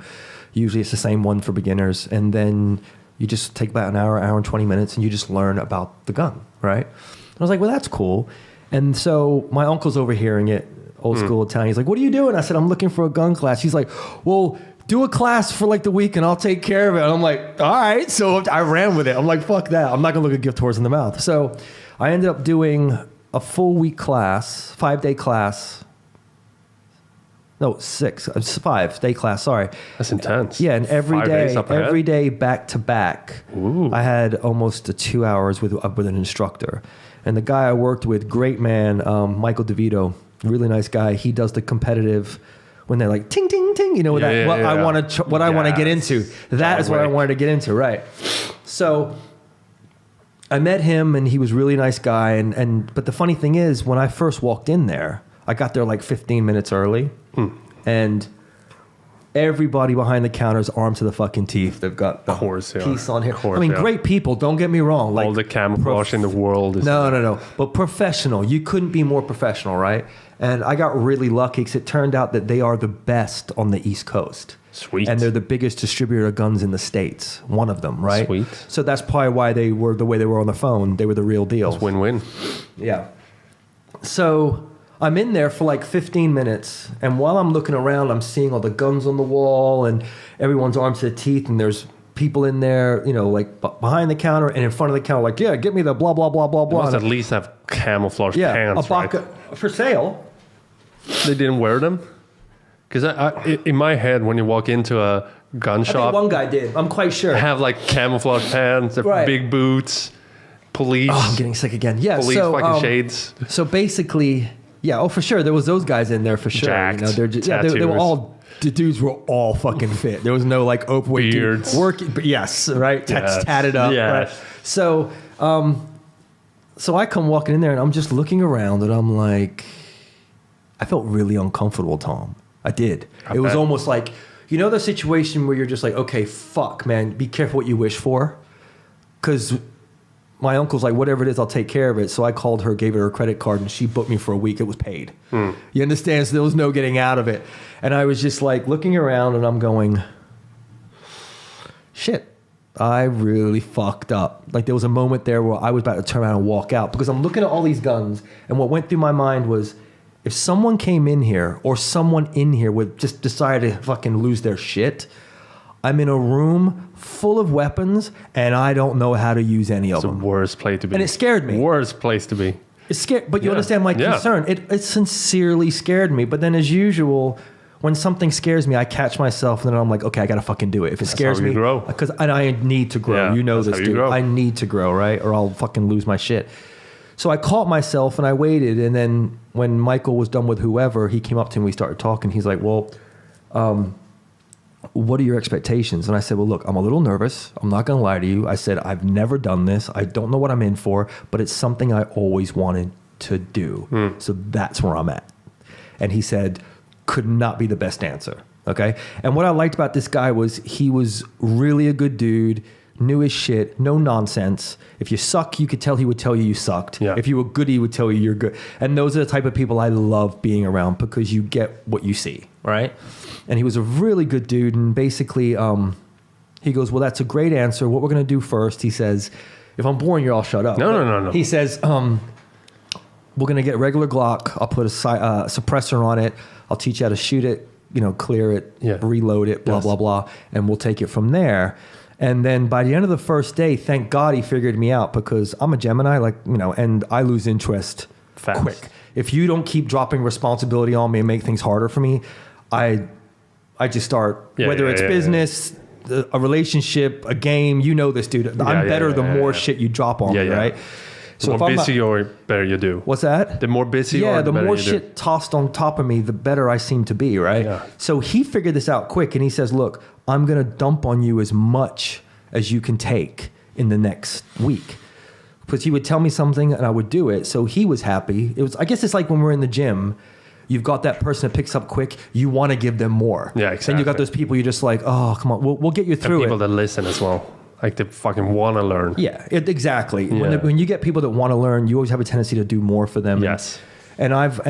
Usually it's the same one for beginners. And then you just take about an hour and 20 minutes and you just learn about the gun, right? And I was like, well, that's cool. And so my uncle's overhearing it, old school Italian. He's like, what are you doing? I said, I'm looking for a gun class. He's like, well, do a class for like the week and I'll take care of it. And I'm like, all right. So I ran with it. I'm like, fuck that. I'm not going to look a gift horse in the mouth. So I ended up doing a full week class, 5-day class. No, 5-day class. Sorry.
That's intense.
Yeah. And every day back to back,
Ooh.
I had almost 2 hours with an instructor. And the guy I worked with, great man, Michael DeVito, really nice guy. He does the competitive when they're like ting ting ting, you know, I want to get into. That is what I wanted to get into, right? So I met him and he was a really nice guy but the funny thing is when I first walked in there, I got there like 15 minutes early and everybody behind the counter is armed to the fucking teeth. They've got the piece on here. Great people, don't get me wrong. Like,
all the camouflage in the world.
No. But professional. You couldn't be more professional, right? And I got really lucky because it turned out that they are the best on the East Coast.
Sweet.
And they're the biggest distributor of guns in the States. One of them, right?
Sweet.
So that's probably why they were the way they were on the phone. They were the real deal.
It's win-win.
Yeah. So I'm in there for like 15 minutes, and while I'm looking around, I'm seeing all the guns on the wall, and everyone's armed to the teeth, and there's people in there, you know, like behind the counter and in front of the counter, like, yeah, get me the blah, blah, blah, blah, blah.
They must at least have camouflage pants, right?
For sale.
They didn't wear them? Because in my head, when you walk into a gun shop...
I think one guy did. I'm quite sure.
Have like camouflage pants, big boots, police...
Oh, I'm getting sick again. Yeah,
police fucking shades.
So basically... Yeah, oh, for sure. There was those guys in there for sure.
Jacked,
you know, they were all, the dudes were all fucking fit. There was no like overweight
beards.
Working, but yes, right? Tatted up.
Yes.
Right? So, so I come walking in there and I'm just looking around and I'm like, I felt really uncomfortable, Tom. I did. It was almost like, you know, the situation where you're just like, okay, fuck, man, be careful what you wish for. Because my uncle's like, whatever it is, I'll take care of it. So I called her, gave her her credit card, and she booked me for a week. It was paid. You understand? So there was no getting out of it. And I was just like looking around and I'm going, shit, I really fucked up. Like there was a moment there where I was about to turn around and walk out because I'm looking at all these guns. And what went through my mind was, if someone came in here or someone in here would just decide to fucking lose their shit, I'm in a room full of weapons, and I don't know how to use any of them.
It's the worst place to be.
And it scared me.
Worst place to be.
It scared, but you understand my concern. It sincerely scared me. But then, as usual, when something scares me, I catch myself, and then I'm like, okay, I gotta fucking do it. If it scares me, because I need to grow.
Yeah,
you know this, dude. I need to grow, right? Or I'll fucking lose my shit. So I caught myself, and I waited, and then when Michael was done with whoever, he came up to me. We started talking. He's like, well. What are your expectations? And I said, well, look, I'm a little nervous. I'm not going to lie to you. I said, I've never done this. I don't know what I'm in for, but it's something I always wanted to do. So that's where I'm at. And he said, could not be the best answer. Okay. And what I liked about this guy was he was really a good dude, knew his shit, no nonsense. If you suck, you could tell he would tell you sucked. Yeah. If you were good, he would tell you you're good. And those are the type of people I love being around because you get what you see, right? And he was a really good dude. And basically, he goes, well, that's a great answer. What we're going to do first, he says, if I'm boring, you're all shut up.
No.
He says, we're going to get regular Glock. I'll put a suppressor on it. I'll teach you how to shoot it, you know, clear it, reload it, blah, blah, blah. And we'll take it from there. And then by the end of the first day, thank God he figured me out because I'm a Gemini, like, you know, and I lose interest quick. If you don't keep dropping responsibility on me and make things harder for me, I just start, whether it's business, a relationship, a game, you know this, dude. I'm better the more shit you drop on me, right?
So the more busy or better you do.
What's that?
The more busy or the better you do.
more shit tossed on top of me, the better I seem to be, right? Yeah. So he figured this out quick and he says, look, I'm going to dump on you as much as you can take in the next week. Because he would tell me something and I would do it. So he was happy. I guess it's like when we're in the gym, you've got that person that picks up quick. You want to give them more.
Yeah, exactly.
And you got those people you're just like, oh, come on, we'll get you through it.
People that listen as well. Like they fucking want to learn.
Yeah, exactly. Yeah. When you get people that want to learn, you always have a tendency to do more for them.
Yes.
And I've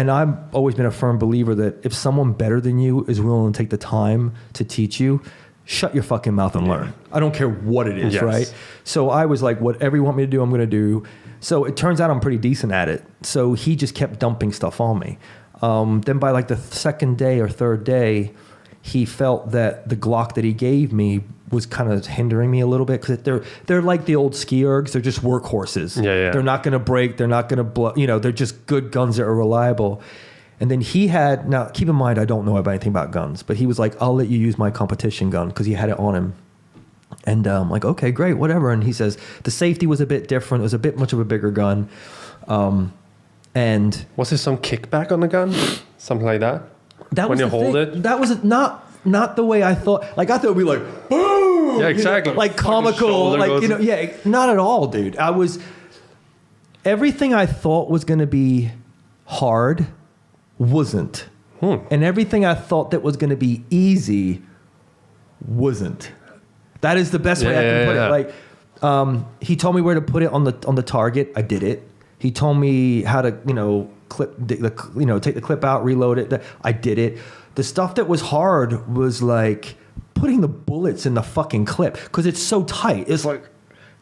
always been a firm believer that if someone better than you is willing to take the time to teach you, shut your fucking mouth and learn. I don't care what it is, right? So I was like, whatever you want me to do, I'm going to do. So it turns out I'm pretty decent at it. So he just kept dumping stuff on me. Then by like the second day or third day, he felt that the Glock that he gave me was kind of hindering me a little bit because they're like the old ski ergs. They're just workhorses.
Yeah.
They're not going to break. They're not going to blow. They're just good guns that are reliable. And then he had, now keep in mind, I don't know about anything about guns, but he was like, I'll let you use my competition gun because he had it on him. And I'm like, okay, great, whatever. And he says the safety was a bit different. It was a bit much of a bigger gun. And
was there some kickback on the gun? Something like that?
That
when
was
you hold it?
That was not the way I thought. Like I thought it'd be like, boom!
Yeah, exactly.
Like comical, like not at all, dude. Everything I thought was going to be hard wasn't, and everything I thought that was going to be easy wasn't. That is the best way I can put it. Like, he told me where to put it on the target. I did it. He told me how to, take the clip out, reload it. I did it. The stuff that was hard was like putting the bullets in the fucking clip because it's so tight. It's like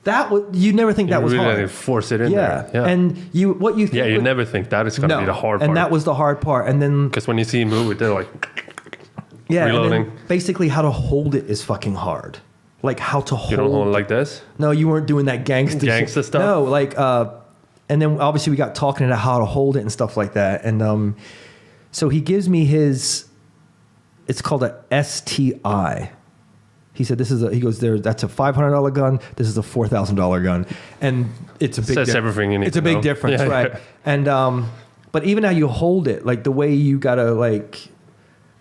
that. You never think that was
really
hard.
Had to force it in there. Yeah.
And you think.
Yeah, you never think that is going to be the hard part.
And that was the hard part. And then
because when you see him move it, they're like reloading.
And then basically how to hold it is fucking hard. Like how to hold.
You don't hold it like this?
No, you weren't doing that gangster
stuff.
No, like. And then obviously we got talking about how to hold it and stuff like that. And so he gives me it's called a STI. He said, that's a $500 gun. This is a $4,000 gun. And it's a big difference.
Everything you need
It's a big difference, right? Yeah. And, but even how you hold it, like the way you gotta like,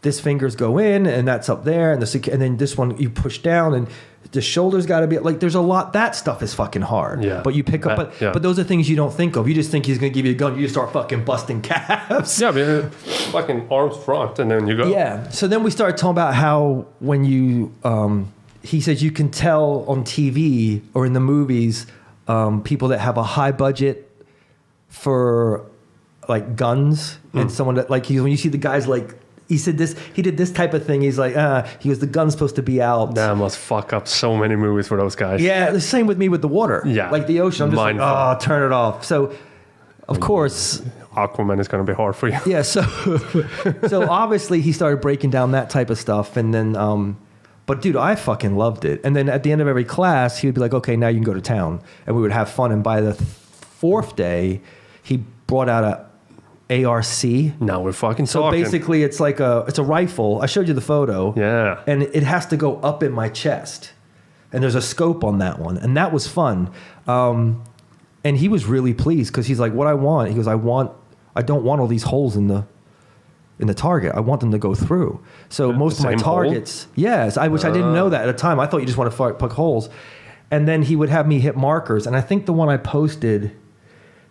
this fingers go in and that's up there and then this one you push down and the shoulders got to be like, there's a lot, that stuff is fucking hard.
Yeah.
But you pick up, but those are things you don't think of. You just think he's going to give you a gun. You just start fucking busting calves.
Yeah, but fucking arms front and then you go.
Yeah. So then we started talking about how when you, he says you can tell on TV or in the movies, people that have a high budget for like guns and someone that like, when you see the guys like, he said he did this type of thing. He's like, he goes, the gun's supposed to be out.
That must fuck up so many movies for those guys.
Yeah, the same with me with the water.
Yeah.
Like the ocean. I'm just like, oh, turn it off. So, of course.
Aquaman is going to be hard for you.
Yeah, so obviously he started breaking down that type of stuff. And then, but dude, I fucking loved it. And then at the end of every class, he would be like, okay, now you can go to town. And we would have fun. And by the fourth day, he brought out a ARC.
Now we're fucking
so
talking.
Basically it's a rifle. I showed you the photo.
Yeah.
And it has to go up in my chest. And there's a scope on that one. And that was fun. And he was really pleased because he's like, what I want, he goes, I don't want all these holes in the target. I want them to go through. So most of my targets, yes, which I didn't know that at the time. I thought you just want to poke holes. And then he would have me hit markers. And I think the one I posted,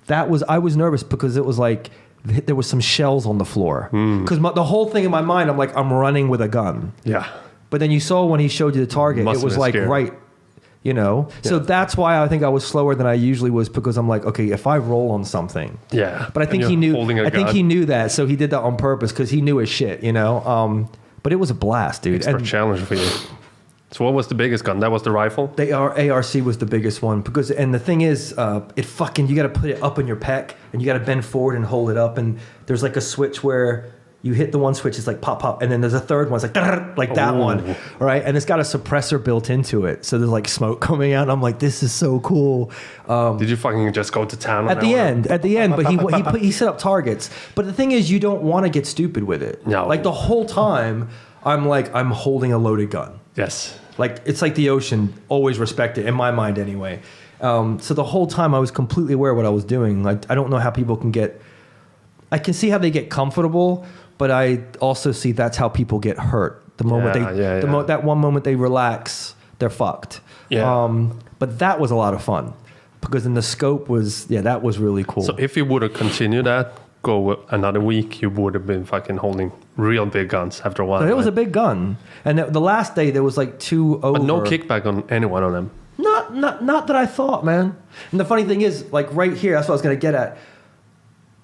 I was nervous because it was like, there was some shells on the floor. Because the whole thing in my mind, I'm like, I'm running with a gun.
Yeah.
But then you saw when he showed you the target, it was like, right, Yeah. So that's why I think I was slower than I usually was because I'm like, okay, if I roll on something.
Yeah.
But I think he knew. I think he knew that, so he did that on purpose because he knew his shit, But it was a blast, dude.
Extra challenge for you. So what was the biggest gun? That was the rifle?
The ARC was the biggest one and the thing is, you got to put it up in your pec and you got to bend forward and hold it up. And there's like a switch where you hit the one switch, it's like pop, pop. And then there's a third one, it's like that one. All right. And it's got a suppressor built into it. So there's like smoke coming out. And I'm like, this is so cool.
Did you fucking just go to town?
At the end, but he set up targets. But the thing is, you don't want to get stupid with it.
No.
Like the whole time, I'm holding a loaded gun.
Yes.
Like, it's like the ocean, always respect it, in my mind anyway. So the whole time I was completely aware of what I was doing. Like, I don't know how people I can see how they get comfortable, but I also see that's how people get hurt. The moment that one moment they relax, they're fucked.
Yeah.
But that was a lot of fun because then the scope was, that was really cool.
So if you would have continued that, go another week, you would have been fucking holding real big guns after a while.
But it was a big gun. And the last day there was like 2 over.
But no kickback on any one of them.
Not that I thought, man. And the funny thing is, like right here, that's what I was going to get at.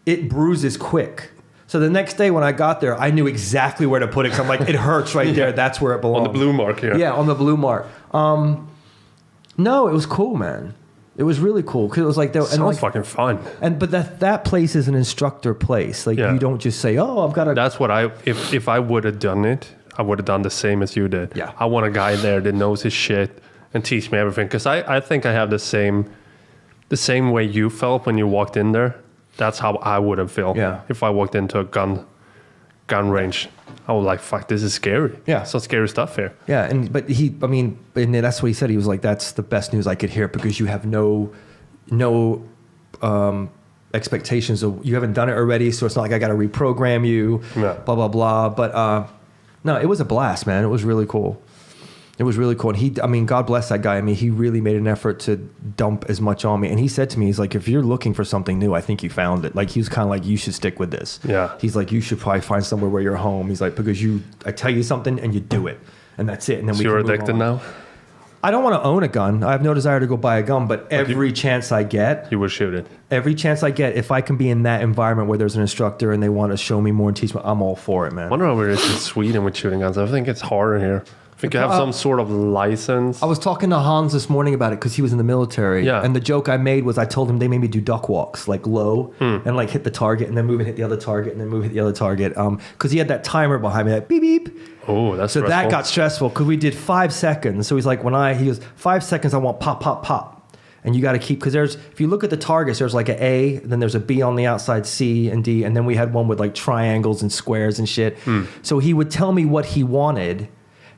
It bruises quick. So the next day when I got there, I knew exactly where to put it. Because I'm like, it hurts right there. That's where it belongs.
On the blue mark here.
Yeah, on the blue mark. No, it was cool, man. It was really cool because it was like
sounds fucking fun.
But that place is an instructor place. Like you don't just say, "Oh, I've got to."
That's what if I would have done it, I would have done the same as you did.
Yeah.
I want a guy there that knows his shit and teach me everything. Because I think I have the same way you felt when you walked in there. That's how I would have felt if I walked into a gun range. I was like, fuck, this is scary.
Yeah.
Some scary stuff here.
Yeah, and that's what he said. He was like, that's the best news I could hear because you have no expectations of, you haven't done it already, so it's not like I got to reprogram you, blah, blah, blah. But no, it was a blast, man. It was really cool. It was really cool. And God bless that guy. I mean, he really made an effort to dump as much on me. And he said to me, he's like, if you're looking for something new, I think you found it. Like, he was kind of like, you should stick with this.
Yeah.
He's like, you should probably find somewhere where you're home. He's like, because I tell you something and you do it. And that's it. And then
so you're addicted now?
I don't want to own a gun. I have no desire to go buy a gun, but every chance I get...
You would shoot it.
Every chance I get, if I can be in that environment where there's an instructor and they want to show me more and teach me, I'm all for it, man.
I wonder how it is in Sweden with shooting guns. I think it's harder here. I think you have some sort of license.
I was talking to Hans this morning about it because he was in the military.
Yeah.
And the joke I made was I told him they made me do duck walks, like low, and like hit the target and then move and hit the other target and then move and hit the other target. Because he had that timer behind me, that beep, beep.
Oh, that's
so
stressful.
that got stressful because we did 5 seconds. So he's like, he goes, 5 seconds, I want pop, pop, pop. And you got to keep, because if you look at the targets, there's like an A, then there's a B on the outside, C and D. And then we had one with like triangles and squares and shit. So he would tell me what he wanted.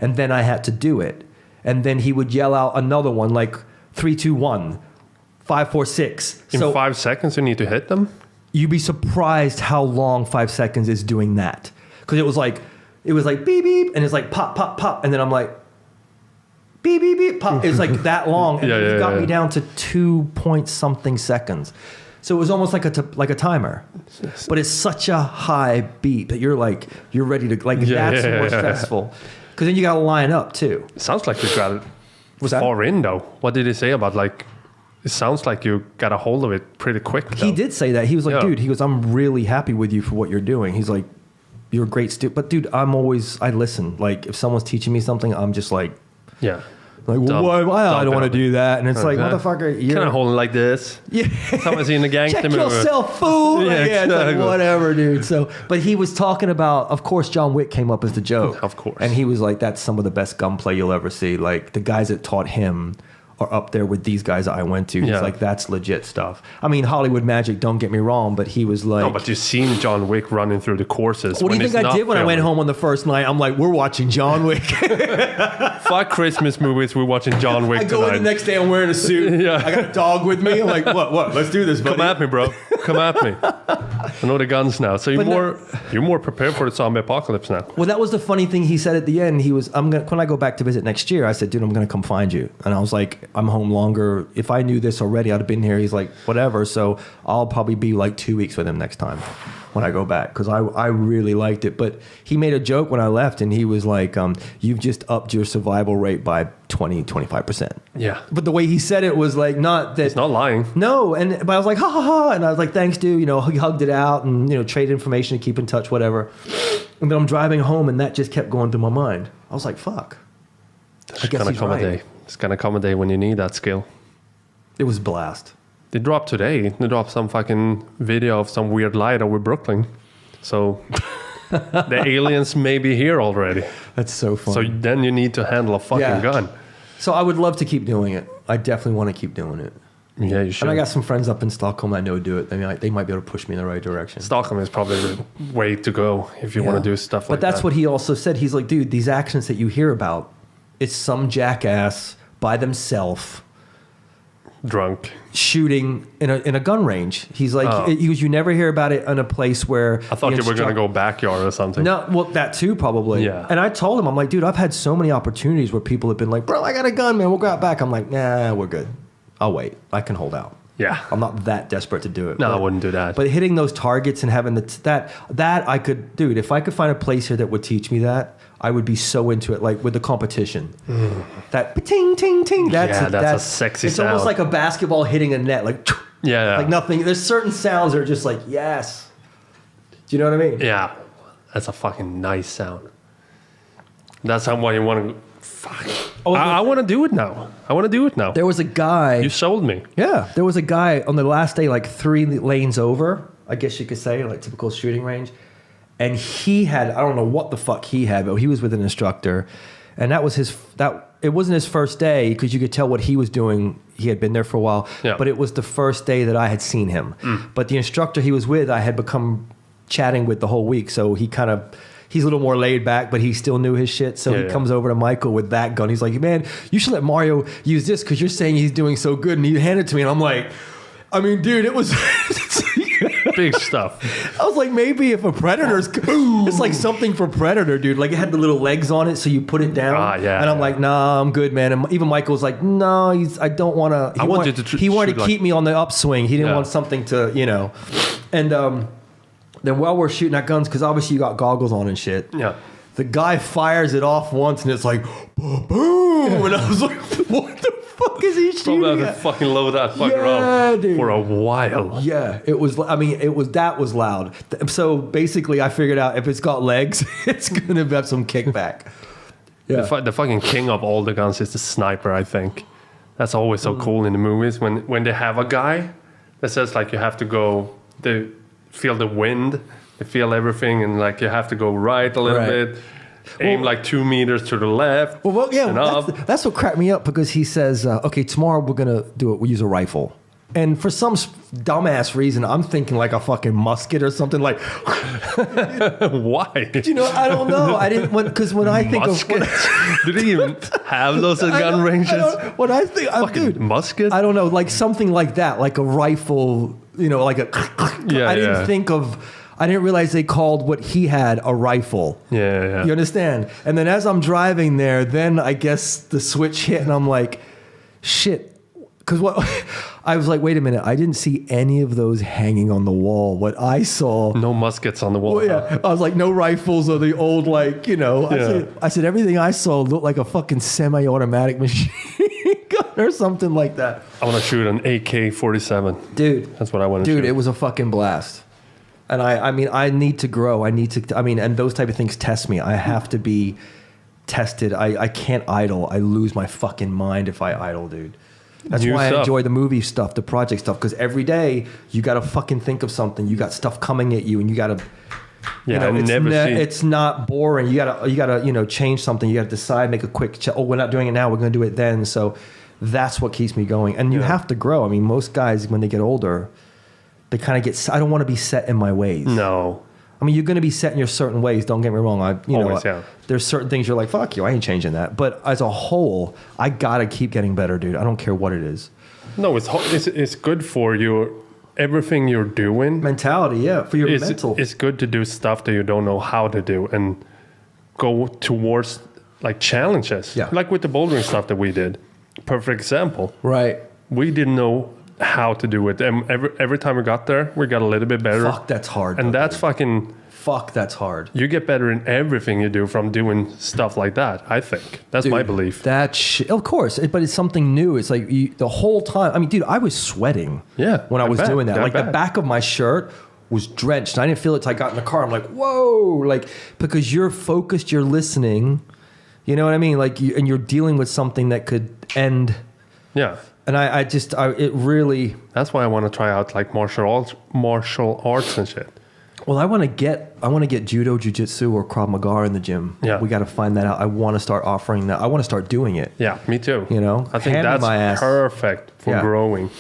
And then I had to do it. And then he would yell out another one, like 3, 2, 1, 5, 4, 6.
In 5 seconds, you need to hit them?
You'd be surprised how long 5 seconds is doing that. Because it was like beep, beep, and it's like pop, pop, pop. And then I'm like, beep, beep, beep, pop. It's like that long. And then he got me down to 2-point-something seconds. So it was almost like a timer. But it's such a high beat that you're ready to, that's more stressful. Because then you got to line up, too.
It sounds like you got it far in, though. What did he say about, it sounds like you got a hold of it pretty quick, though.
He did say that. He was like, dude, I'm really happy with you for what you're doing. He's like, you're a great student. But, dude, I listen. Like, if someone's teaching me something, I'm just like...
Yeah.
Like, why I don't want to do that. And it's like, motherfucker, you're...
Kind of holding like this.
Yeah.
Someone's in the gangster
Check
movie.
yourself, fool.
Yeah,
It's like,
exactly.
whatever, dude. So, but he was talking about, of course, John Wick came up as the joke.
Of course.
And he was like, that's some of the best gunplay you'll ever see. Like, the guys that taught him are up there with these guys that I went to. He's like, that's legit stuff. I mean, Hollywood magic, don't get me wrong, but he was like...
No, but you've seen John Wick running through the courses.
What do you think I did when I went home on the first night? I'm like, we're watching John Wick.
Fuck Christmas movies, we're watching John Wick
I go in the next day, I'm wearing a suit.
Yeah.
I got a dog with me. I'm like, what? Let's do this, buddy.
Come at me, bro. Come at me. I know the guns now. So you're more prepared for the zombie apocalypse now.
Well, that was the funny thing he said at the end. He was, when I go back to visit next year, I said, dude, I'm going to come find you. And I was like, I'm home longer. If I knew this already, I'd have been here. He's like, whatever. So I'll probably be like 2 weeks with him next time when I go back. Because I really liked it. But he made a joke when I left and he was like, you've just upped your survival rate by 20-25%.
Yeah.
But the way he said it was like, not that...
He's not lying.
No. But I was like, ha, ha, ha. And I was like, thanks, dude. He hugged it out and, traded information to keep in touch, whatever. And then I'm driving home and that just kept going through my mind. I was like, fuck. I guess he's right.
It's going to come a day when you need that skill.
It was a blast.
They dropped today. They dropped some fucking video of some weird light over Brooklyn. So the aliens may be here already.
That's so funny.
So then you need to handle a fucking gun.
So I would love to keep doing it. I definitely want to keep doing it.
Yeah, you should.
And I got some friends up in Stockholm I know do it. They might be able to push me in the right direction.
Stockholm is probably the way to go if you want to do stuff like that.
But that's what he also said. He's like, dude, these accidents that you hear about, it's some jackass by themselves
drunk
shooting in a gun range. He's like, you never hear about it in a place where...
I thought you were going to go backyard or something.
No, well, that too, probably.
Yeah.
And I told him, I'm like, dude, I've had so many opportunities where people have been like, bro, I got a gun, man. We'll go out back. I'm like, nah, we're good. I'll wait. I can hold out.
Yeah.
I'm not that desperate to do it.
No, I wouldn't do that.
But hitting those targets and having that I could, dude, if I could find a place here that would teach me that, I would be so into it, like with the competition. That ting, ting, ting. That's
a sexy
it's
sound.
It's almost like a basketball hitting a net, like,
yeah.
like nothing. There's certain sounds that are just like, yes. Do you know what I mean?
Yeah. That's a fucking nice sound. That's how you want to... Fuck. I want to do it now.
There was a guy...
You sold me.
Yeah. There was a guy on the last day, like 3 lanes over, I guess you could say, like typical shooting range. and he had, I don't know what the fuck he had, but he was with an instructor, and that was it wasn't his first day because you could tell what he was doing. He had been there for a while, but it was the first day that I had seen him. But the instructor he was with, I had become chatting with the whole week, so he's a little more laid back, but he still knew his shit. So he comes over to Michael with that gun. He's like, man, you should let Mario use this because you're saying he's doing so good. And he handed it to me, and I'm like, I mean, dude, it was
big stuff.
I was like, maybe if a Predator's, it's like something for Predator, dude. Like it had the little legs on it, so you put it down. And I'm like, nah, I'm good, man. And even Michael was like, no, I don't want to. He wanted to keep me on the upswing. He didn't want something to, and then while we're shooting at guns, because obviously you got goggles on and shit.
Yeah.
The guy fires it off once, and it's like, boom, and I was like, what the fuck is he shooting
Probably
at?
to fucking load that fucker up
dude.
for a while.
Yeah, it was. I mean, that was loud. So basically, I figured out if it's got legs, it's gonna have some kickback. Yeah.
The fucking king of all the guns is the sniper. I think that's always so cool in the movies when they have a guy that says like you have to go. They feel the wind, they feel everything, and like you have to go right a little bit. Aim like 2 meters to the left.
Well, that's what cracked me up because he says, okay, tomorrow we're going to do it. We'll use a rifle. And for some dumbass reason, I'm thinking like a fucking musket or something like.
Why?
I don't know. I didn't, because when I think
musket? Did he even have those at gun ranges?
When I think, dude,
musket?
I don't know, like something like that, like a rifle, like a. I didn't think of. I didn't realize they called what he had a rifle.
Yeah.
You understand? And then as I'm driving there, then I guess the switch hit, and I'm like, shit. Because I was like, wait a minute, I didn't see any of those hanging on the wall. What I saw,
no muskets on the wall.
Well, yeah, I was like, no rifles or the old I said everything I saw looked like a fucking semi-automatic machine gun or something like that.
I want to shoot an AK-47,
dude.
That's what I want to shoot.
Dude, it was a fucking blast. And I mean, I need to grow. And those type of things test me. I have to be tested. I can't idle. I lose my fucking mind if I idle, dude. That's why I enjoy the movie stuff, the project stuff, because every day you got to fucking think of something. You got stuff coming at you, and you got to. It's not boring. You gotta change something. You gotta decide, make a quick. We're not doing it now. We're gonna do it then. So that's what keeps me going. And you have to grow. I mean, most guys when they get older, they kind of get. I don't want to be set in my ways.
No.
I mean, you're going to be set in your certain ways. Don't get me wrong. There's certain things you're like, fuck you, I ain't changing that. But as a whole, I gotta keep getting better, dude. I don't care what it is.
No, it's good for everything you're doing.
Mentality, for your mental.
It's good to do stuff that you don't know how to do and go towards like challenges. Yeah. Like with the bouldering stuff that we did. Perfect example.
Right.
We didn't know how to do it, and every time we got there, we got a little bit better.
Fuck, that's hard.
And that's fucking.
Fuck, that's hard.
You get better in everything you do from doing stuff like that. I think that's my belief.
Of course, but it's something new. It's like the whole time. I mean, dude, I was sweating.
Yeah,
when I was doing that. Like the back of my shirt was drenched. I didn't feel it till I got in the car. I'm like, whoa, like because you're focused, you're listening. You know what I mean? Like, and you're dealing with something that could end.
Yeah.
And it really.
That's why I want to try out like martial arts and shit.
Well, I want to get judo, jiu-jitsu, or Krav Maga in the gym.
Yeah.
We got to find that out. I want to start offering that. I want to start doing it.
Yeah, me too. I think that's perfect for growing.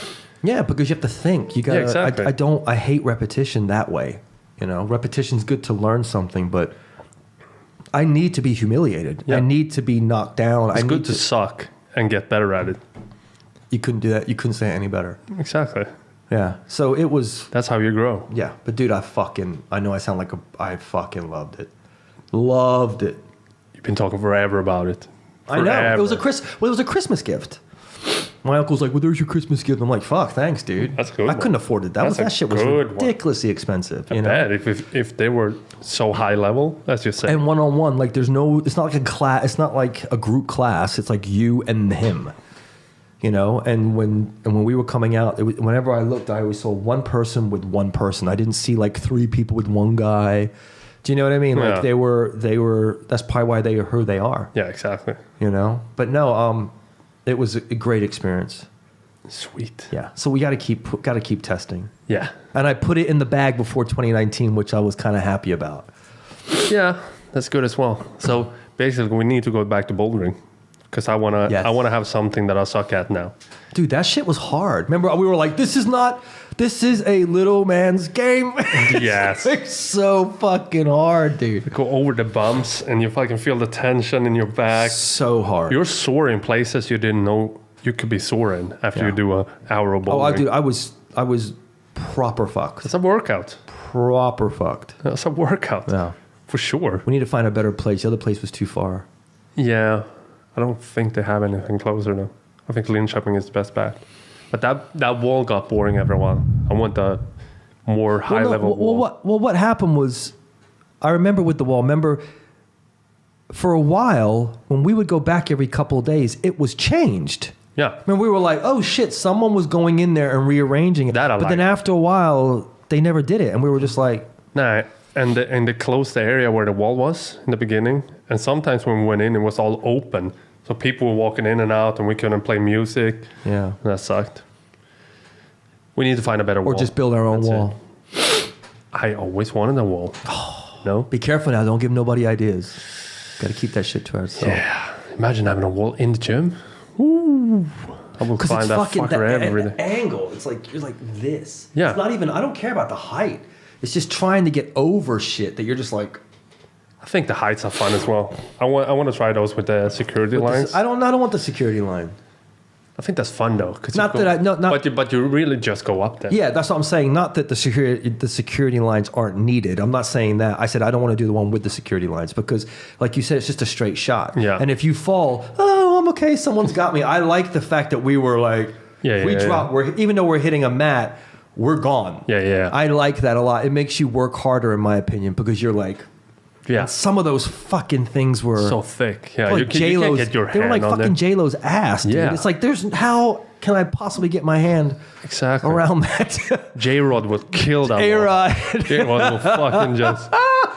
Yeah, because you have to think. You got exactly. I hate repetition that way. Repetition's good to learn something, but I need to be humiliated. Yeah. I need to be knocked down.
It's good to suck and get better at it.
You couldn't do that. You couldn't say it any better.
Exactly.
Yeah. So it was.
That's how you grow.
Yeah. But dude, I know I sound like I fucking loved it. Loved it.
You've been talking forever about it. Forever.
I know. It was a Christmas gift. My uncle's like, well, there's your Christmas gift. I'm like, fuck, thanks, dude.
That's good.
I couldn't afford it. That shit was ridiculously expensive.
I bet if they were so high level, as you said.
And one-on-one, like it's not like a class. It's not like a group class. It's like you and him. And when we were coming out, whenever I looked, I always saw one person with one person. I didn't see like three people with one guy. Do you know what I mean?
Yeah.
Like they were. That's probably why they are who they are.
Yeah, exactly.
But no, it was a great experience.
Sweet.
Yeah. So we got to keep testing.
Yeah.
And I put it in the bag before 2019, which I was kind of happy about.
Yeah, that's good as well. So basically, we need to go back to bouldering because I wanna have something that I suck at now.
Dude, that shit was hard. Remember, we were like, this is a little man's game.
Yes.
It's so fucking hard, dude.
You go over the bumps and you fucking feel the tension in your back.
So hard.
You're sore in places you didn't know you could be sore in after you do an hour of bouldering.
I was proper fucked.
It's a workout.
Proper fucked.
It's a workout.
Yeah.
For sure.
We need to find a better place. The other place was too far.
Yeah. I don't think they have anything closer though. I think Linköping is the best bet. But that wall got boring after a while. I want the more high-level wall.
What happened was, I remember with the wall, for a while, when we would go back every couple of days, it was changed.
Yeah.
I mean, we were like, oh shit, someone was going in there and rearranging it. But then after a while, they never did it. And we were just like...
Nah, and they closed the area where the wall was in the beginning. And sometimes when we went in, it was all open. So people were walking in and out and we couldn't play music.
Yeah.
And that sucked. We need to find a better wall.
Or just build our own wall.
I always wanted a wall. No?
Be careful now. Don't give nobody ideas. Got to keep that shit to ourselves.
Yeah. Imagine having a wall in the gym. Ooh. I will climb that fucker every day.
Angle. It's like, you're like this.
Yeah.
It's not even, I don't care about the height. It's just trying to get over shit that you're just like...
I think the heights are fun as well. I want to try those with the security lines.
I don't want the security line.
I think that's fun though.
But
you really just go up there.
Yeah, that's what I'm saying. Not that the security lines aren't needed. I'm not saying that. I said I don't want to do the one with the security lines because, like you said, it's just a straight shot.
Yeah.
And if you fall, I'm okay. Someone's got me. I like the fact that we were like, we drop. We're even though we're hitting a mat, we're gone.
Yeah.
I like that a lot. It makes you work harder, in my opinion, because you're like.
Yeah.
And some of those fucking things were
so thick. Yeah,
like
you can't get your hand on
They were like fucking J-Lo's ass, dude.
Yeah.
It's like how can I possibly get my hand around that?
J-Rod will kill that
J-Rod.
J-Rod will fucking just...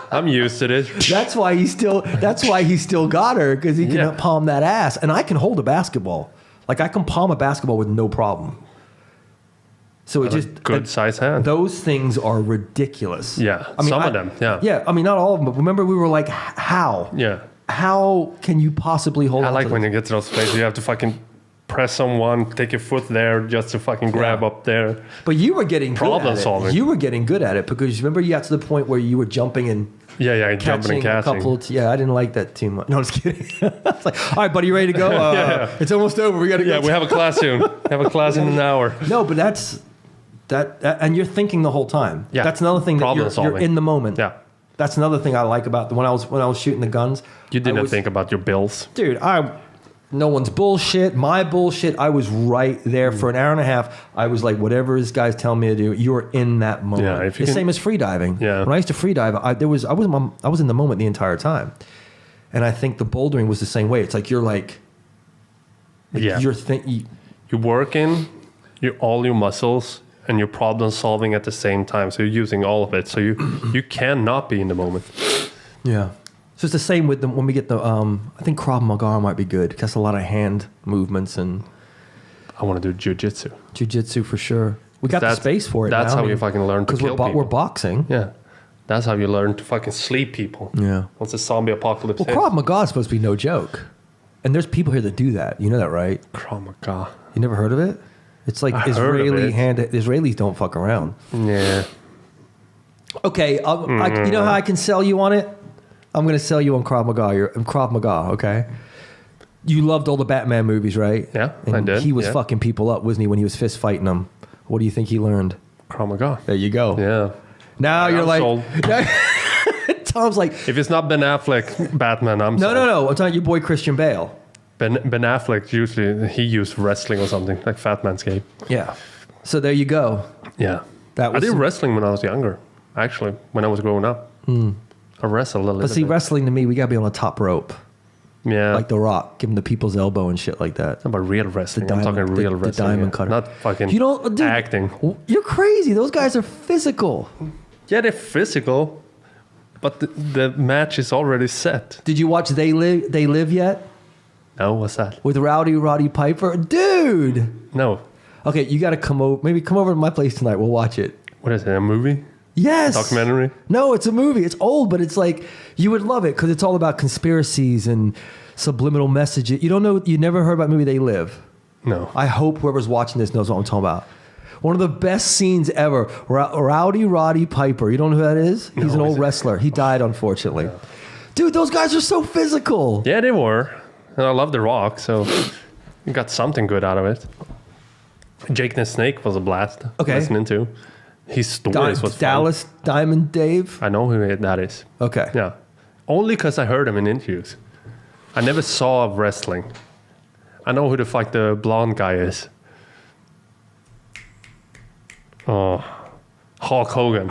I'm used to this.
That's why he still got her, because he can palm that ass. And I can hold a basketball. Like I can palm a basketball with no problem. So it just
good size hand.
Those things are ridiculous.
Yeah, I mean, some of them. Yeah,
yeah. I mean, not all of them. But remember, we were like, how?
Yeah.
How can you possibly hold?
I like when you get to those places, you have to fucking press on one, take your foot there just to fucking grab up there.
But you were getting
problem solving.
You were getting good at it because remember you got to the point where you were jumping and
jumping and catching.
I didn't like that too much. No, I'm just kidding. It's like, all right, buddy, you ready to go? It's almost over. We got to go.
Yeah, we have a class soon. We have a class in an hour.
No, but that, and you're thinking the whole time.
Yeah,
that's another thing that you're in the moment.
Yeah,
that's another thing I like about when I was shooting the guns.
You didn't think about your bills,
dude. No one's bullshit. My bullshit. I was right there for an hour and a half. I was like, whatever this guy's telling me to do, you're in that moment. Yeah, same as free diving.
Yeah.
When I used to free dive, I was in the moment the entire time, and I think the bouldering was the same way. It's like you're like you're
working, all your muscles. And you're problem solving at the same time, so you're using all of it. So you cannot be in the moment.
Yeah. So it's the same with when we get the. I think Krav Maga might be good. That's a lot of hand movements and.
I want to do jiu-jitsu.
Jiu-jitsu for sure. We got the space for it.
That's how you fucking learn to kill people.
We're boxing.
Yeah. That's how you learn to fucking sleep people.
Yeah.
Once the zombie apocalypse hits.
Krav Maga is supposed to be no joke, and there's people here that do that. You know that, right?
Krav Maga.
You never heard of it? It's like Israelis don't fuck around.
Yeah.
Okay, you know how I can sell you on it? I'm going to sell you on Krav Maga. Okay. You loved all the Batman movies, right?
Yeah,
and
I did.
He was fucking people up, wasn't he? When he was fist fighting them. What do you think he learned?
Krav Maga.
There you go.
Yeah.
Now you're like. Tom's like.
If it's not Ben Affleck Batman, I'm sold.
No. I'm talking your boy Christian Bale.
Ben Affleck, usually he used wrestling or something, like Fat Man's Game.
Yeah. So there you go.
Yeah. I did wrestling when I was younger, actually, when I was growing up. I wrestled a little bit.
But see, wrestling to me, we got to be on the top rope.
Yeah.
Like The Rock, give him the people's elbow and shit like that.
It's about real wrestling. I'm talking real wrestling.
The diamond cutter.
Not fucking acting.
You're crazy. Those guys are physical.
Yeah, they're physical, but the match is already set.
Did you watch They Live yet?
No, what's that?
With Roddy Piper? Dude!
No.
Okay, you got to come over. Maybe come over to my place tonight. We'll watch it.
What is it, a movie?
Yes.
Documentary?
No, it's a movie. It's old, but it's like, you would love it because it's all about conspiracies and subliminal messages. You never heard about the movie They Live?
No.
I hope whoever's watching this knows what I'm talking about. One of the best scenes ever. Rowdy Roddy Piper. You don't know who that is? He's an old wrestler. He died, unfortunately. Yeah. Dude, those guys are so physical.
Yeah, they were. And I love The Rock, so you got something good out of it. Jake the Snake was a blast.
Okay.
Listening to. His stories was
Dallas
fun.
Diamond Dave?
I know who that is.
Okay.
Yeah. Only because I heard him in interviews. I never saw wrestling. I know who the fuck the blonde guy is. Oh, Hulk Hogan.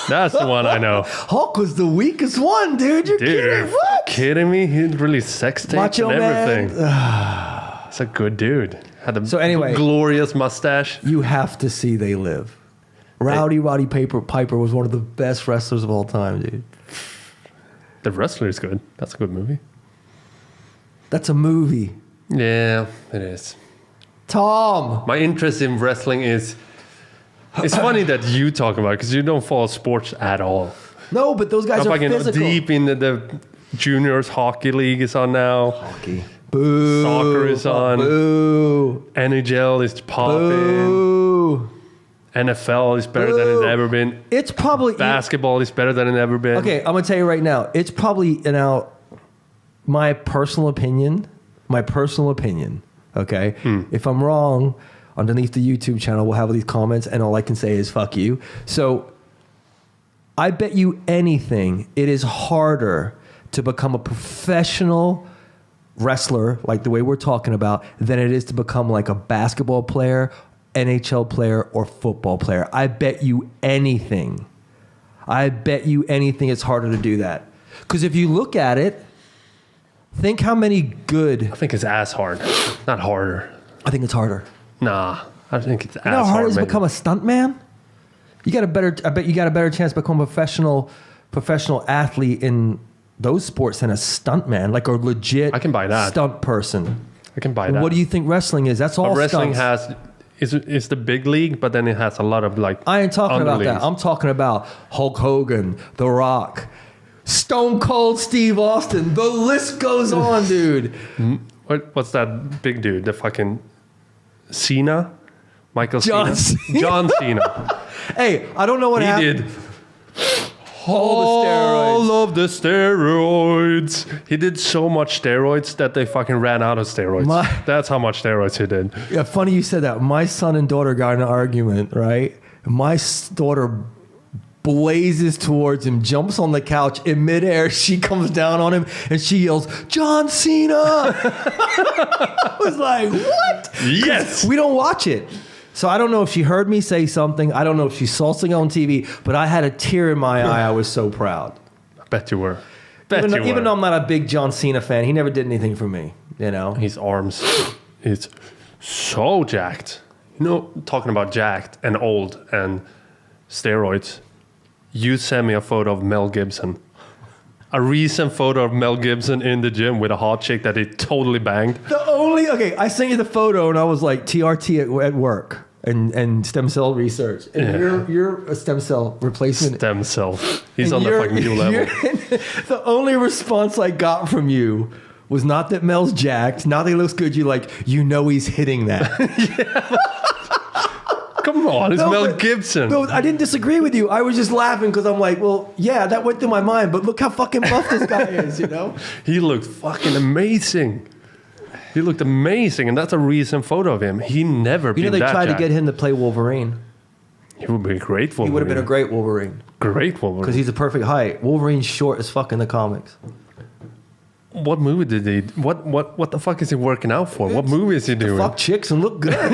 That's the one I know.
Hulk was the weakest one, dude. You're kidding? What?
Kidding me? He released sex tapes and everything. He's a good dude. Had a glorious mustache.
You have to see They Live. Roddy Piper was one of the best wrestlers of all time, dude.
The Wrestler is good. That's a good movie.
That's a movie.
Yeah, it is.
Tom!
My interest in wrestling is... It's funny that you talk about it because you don't follow sports at all.
No, but those guys are physical.
Deep in the juniors hockey league is on now.
Hockey. Boo.
Soccer is on.
Boo.
NHL is popping.
Boo.
NFL is better than it's ever been.
It's probably...
Basketball is better than it's ever been.
Okay, I'm going to tell you right now. It's probably, my personal opinion, okay? If I'm wrong, underneath the YouTube channel, we'll have these comments, and all I can say is fuck you. So I bet you anything it is harder to become a professional wrestler, like the way we're talking about, than it is to become like a basketball player, NHL player, or football player. I bet you anything. It's harder to do that. Because if you look at it, think how many good...
I think it's as hard, not harder.
I think it's harder.
Nah, I think it's as hard.
You know how hard it is to become a stuntman? I bet you got a better chance to become a professional athlete in those sports than a stuntman, like a legit
I can buy that.
Stunt person.
I can buy that.
What do you think wrestling is? That's all
wrestling
stunts.
It's the big league, but then it has a lot of like...
I ain't talking about that. I'm talking about Hulk Hogan, The Rock, Stone Cold Steve Austin. The list goes on, dude.
What's that big dude? The fucking Cena? Michael
John
Cena?
Cena.
John Cena.
Hey, I don't know what happened.
He did all of the steroids. He did so much steroids that they fucking ran out of steroids. That's how much steroids he did.
Yeah, funny you said that. My son and daughter got in an argument, right? My daughter blazes towards him, jumps on the couch in midair. She comes down on him and she yells, "John Cena!" I was like, what?
Yes.
We don't watch it. So I don't know if she heard me say something. I don't know if she saw something on TV, but I had a tear in my eye. I was so proud.
I bet you were.
Even though I'm not a big John Cena fan, he never did anything for me, you know?
His arms, it's so jacked. You know, talking about jacked and old and steroids, you sent me a photo of Mel Gibson. A recent photo of Mel Gibson in the gym with a hot chick that he totally banged.
I sent you the photo and I was like, TRT at work and stem cell research. And you're a stem cell replacement.
Stem cell. He's on the fucking new level.
The only response I got from you was not that Mel's jacked, not that he looks good. You know he's hitting that.
Yeah. Come on, it's Mel Gibson.
No, I didn't disagree with you. I was just laughing because I'm like, well, yeah, that went through my mind, but look how fucking buff this guy is, you know?
He looked fucking amazing. He looked amazing, and that's a recent photo of him. He never been that
they tried
jacked.
to get him to play Wolverine.
He would be a great Wolverine.
He would have been a great Wolverine.
Great Wolverine.
Because he's the perfect height. Wolverine's short as fuck in the comics.
What movie did he... What the fuck is he working out for? What movie is he doing?
Fuck chicks and look good.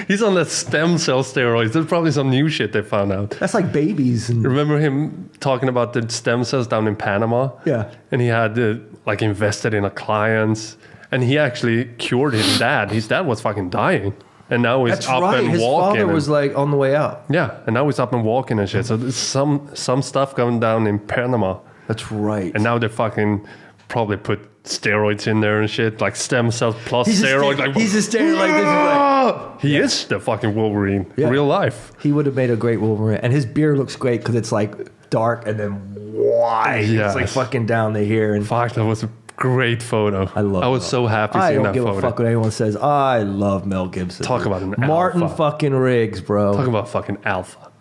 He's on the stem cell steroids. There's probably some new shit they found out.
That's like babies.
Remember him talking about the stem cells down in Panama?
Yeah.
And he had invested in a client, and he actually cured his dad. His dad was fucking dying. And now he's up and
His
walking.
father was like on the way out.
Yeah, and now he's up and walking and shit. So there's some stuff going down in Panama.
That's right.
And now they fucking probably put steroids in there and shit, like stem cells plus steroids.
He's just staring like this. Like,
He is the fucking Wolverine.
Yeah.
Real life.
He would have made a great Wolverine. And his beard looks great because it's like dark and then wide.
Yes.
It's like fucking down to here. And
Fuck, that was a great photo.
I love
I was
Mel.
so happy
I
seeing
don't
that
give
photo.
a fuck what anyone says. I love Mel Gibson.
Talk about an
Martin
alpha.
fucking Riggs, bro.
Talk about fucking alpha.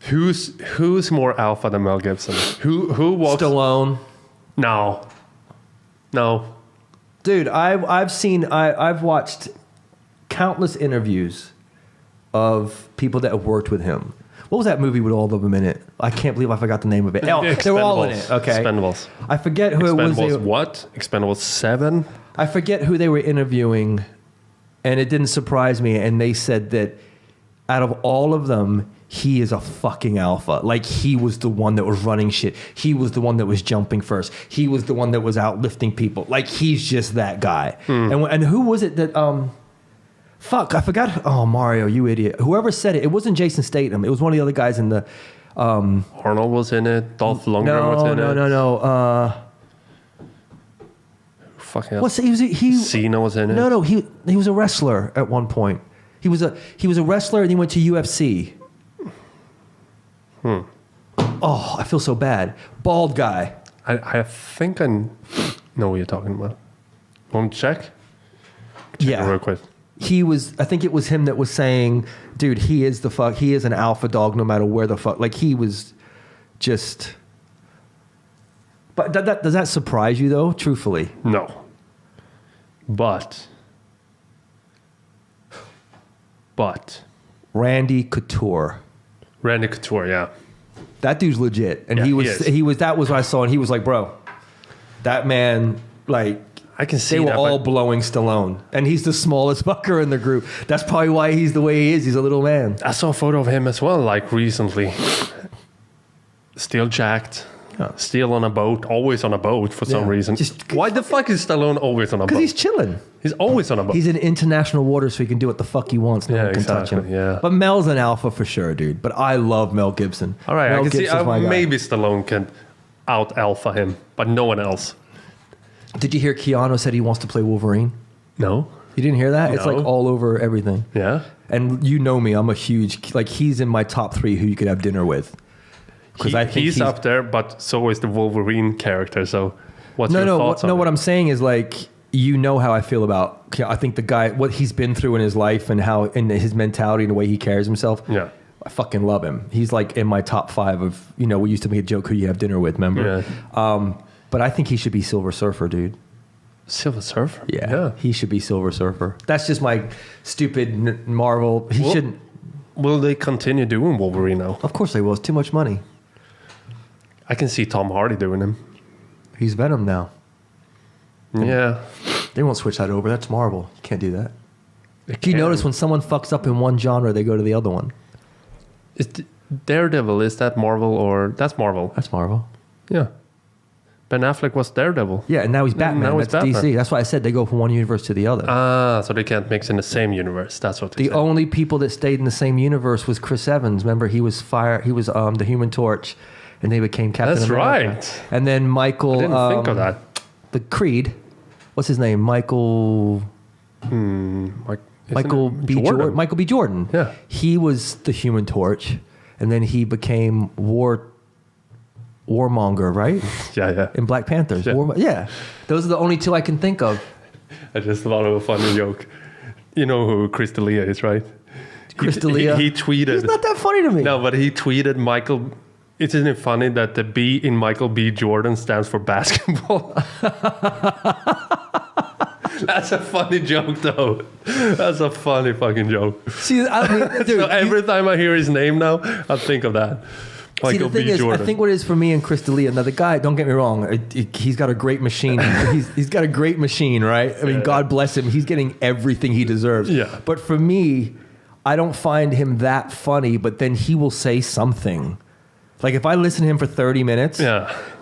Who's more alpha than Mel Gibson? Who walks?
Stallone.
No.
Dude, I've watched countless interviews of people that have worked with him. What was that movie with all of them in it? I can't believe I forgot the name of it. Oh, they were all in it. Okay.
Expendables.
I forget who it was.
Expendables what? Expendables 7?
I forget who they were interviewing, and it didn't surprise me. And they said that out of all of them, he is a fucking alpha. Like, he was the one that was running shit. He was the one that was jumping first. He was the one that was out lifting people. Like, he's just that guy. And who was it that... Fuck, I forgot. Oh, Mario, you idiot. Whoever said it, it wasn't Jason Statham. It was one of the other guys in the...
Arnold was in it. Dolph Lundgren was in it.
No.
Fucking hell.
What's he?
Cena was in it.
No. He was a wrestler at one point. He was a wrestler and he went to UFC. Oh, I feel so bad. Bald guy.
I think I know what you're talking about. Want to check?
Yeah.
Real quick.
He was. I think it was him that was saying, "Dude, he is the fuck. He is an alpha dog, no matter where the fuck." Like, he was just. But does that surprise you though? Truthfully,
No. But
Randy Couture.
Randy Couture, yeah.
That dude's legit, and
Yeah,
he was. That was what I saw, and he was like, "Bro, that man, like."
I can see
They were
that,
all
but
blowing Stallone, and he's the smallest fucker in the group. That's probably why he's the way he is. He's a little man.
I saw a photo of him as well, like recently. Still jacked.
Yeah.
Still on a boat. Always on a boat for some
Yeah.
reason. Why the fuck is Stallone always on a boat?
Because he's chilling.
He's always on a boat.
He's in international waters, so he can do what the fuck he wants. No
Yeah,
one can touch him.
exactly, yeah.
But Mel's an alpha for sure, dude. But I love Mel Gibson.
All right,
Mel
I can see
Gibson's my guy.
maybe Stallone can out alpha him, but no one else.
Did you hear Keanu said he wants to play Wolverine?
No?
You didn't hear that? It's
No.
like all over everything.
Yeah?
And you know me, I'm a huge, like, he's in my top 3 who you could have dinner with. Because I think
he's up there, but so is the Wolverine character. So what's your thoughts on
what
it?
I'm saying is, like, you know how I feel about, I think the guy, what he's been through in his life and how, in his mentality and the way he carries himself.
Yeah.
I fucking love him. He's like in my top 5 of, we used to make a joke who you have dinner with, remember?
Yeah.
But I think he should be Silver Surfer, dude.
Silver Surfer?
Yeah. He should be Silver Surfer. That's just my stupid Marvel. He
Well-
shouldn't.
Will they continue doing Wolverine now?
Of course they will. It's too much money.
I can see Tom Hardy doing him.
He's Venom now.
Yeah.
They won't switch that over. That's Marvel. You can't do that. Do you notice when someone fucks up in one genre, they go to the other one?
Is Daredevil, is that Marvel or... That's Marvel.
That's Marvel.
Yeah. Ben Affleck was Daredevil.
Yeah, and now he's Batman.
Now he's
That's
Batman.
DC. That's why I said they go from one universe to the other.
Ah, so they can't mix in the same universe. That's what they
The
said.
only people that stayed in the same universe was Chris Evans. Remember, he was the Human Torch, and they became Captain
That's
America.
right.
And then Michael...
I didn't think of that.
The Creed. What's his name? Michael
Michael
B. Jordan. Michael B. Jordan.
Yeah.
He was the Human Torch, and then he became Warmonger, right?
Yeah.
In Black Panthers.
Yeah.
Yeah. Those are the only 2 I can think of.
I just thought of a funny joke. You know who Chris D'Elia is, right?
Chris D'Elia.
He tweeted...
He's not that funny to me.
No, but he tweeted Michael... Isn't it funny that the B in Michael B. Jordan stands for basketball? That's a funny joke, though. That's a funny fucking joke.
See, I mean, dude,
So every time I hear his name now, I think of that. Michael
the thing
B.
is,
Jordan.
I think what it is for me and Chris D'Elia, now the guy, don't get me wrong, he's got a great machine. he's got a great machine, right? I mean, God bless him. He's getting everything he deserves.
Yeah.
But for me, I don't find him that funny, but then he will say something. Like, if I listen to him for 30 minutes,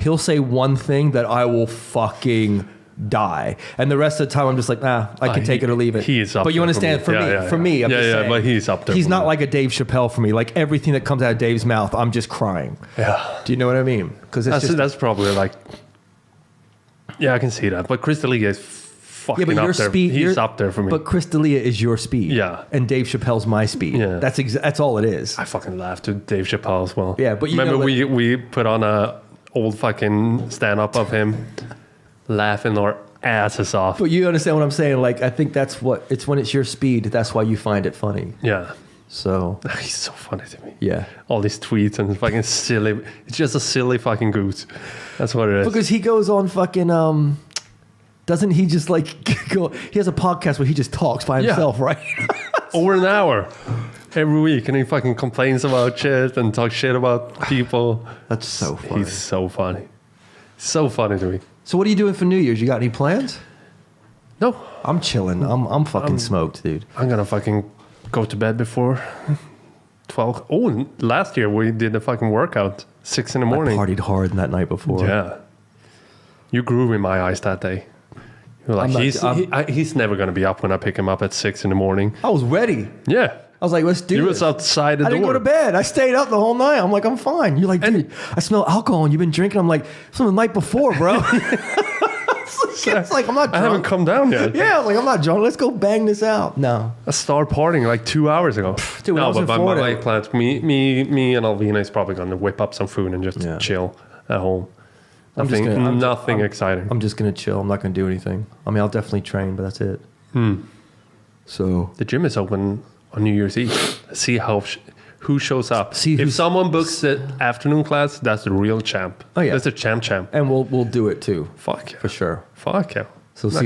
he'll say one thing that I will fucking die. And the rest of the time, I'm just like, I can take it or leave it.
He is up
But you
there
understand, for me, I'm just saying,
but he's up there.
he's
for
not
me.
like a Dave Chappelle for me. Like, everything that comes out of Dave's mouth, I'm just crying.
Yeah.
Do you know what I mean? Because
That's probably like... Yeah, I can see that. But Chris D'Elia is fucking
but your
up there.
speed,
He's up there for me.
But Chris D'Elia is your speed.
Yeah.
And Dave Chappelle's my speed.
Yeah.
That's all it is.
I fucking laughed to Dave Chappelle as well.
Yeah, but
remember we put on a old fucking stand-up of him laughing our asses off.
But you understand what I'm saying? Like, I think it's when it's your speed, that's why you find it funny.
Yeah.
So
He's so funny to me.
yeah.
All these tweets and fucking silly. It's just a silly fucking goose. That's what it is.
Because he goes on fucking doesn't he just like go? He has a podcast where he just talks by himself, right?
Over an hour every week, and he fucking complains about shit and talks shit about people.
That's so funny.
He's so funny. So funny to me.
So what are you doing for New Year's? You got any plans?
No.
I'm chilling. I'm fucking smoked, dude.
I'm gonna fucking go to bed before 12. Oh, and last year we did a fucking workout 6 in the morning.
I partied hard that night before.
Yeah. You grew in my eyes that day. You're like, he's never gonna be up when I pick him up at 6 in the morning.
I was ready.
Yeah.
I was like, let's do it.
You was outside the door.
I didn't go to bed. I stayed up the whole night. I'm like, I'm fine. You're like, dude, I smell alcohol and you've been drinking. I'm like, from the night before, bro. It's like, I'm not drunk.
I haven't come down yet.
Yeah, I was like, I'm not drunk. Let's go bang this out. No.
I started partying like 2 hours ago.
Dude, when I was in
my
Florida,
plans, me and Alvina is probably going to whip up some food and just chill at home. Nothing exciting.
I'm just going to chill. I'm not going to do anything. I mean, I'll definitely train, but that's it. So
the gym is open on New Year's Eve. See who shows up. If someone books the afternoon class, that's the real champ.
Oh yeah,
that's a champ.
And we'll do it too.
Fuck yeah.
For sure.
Fuck yeah.
So we'll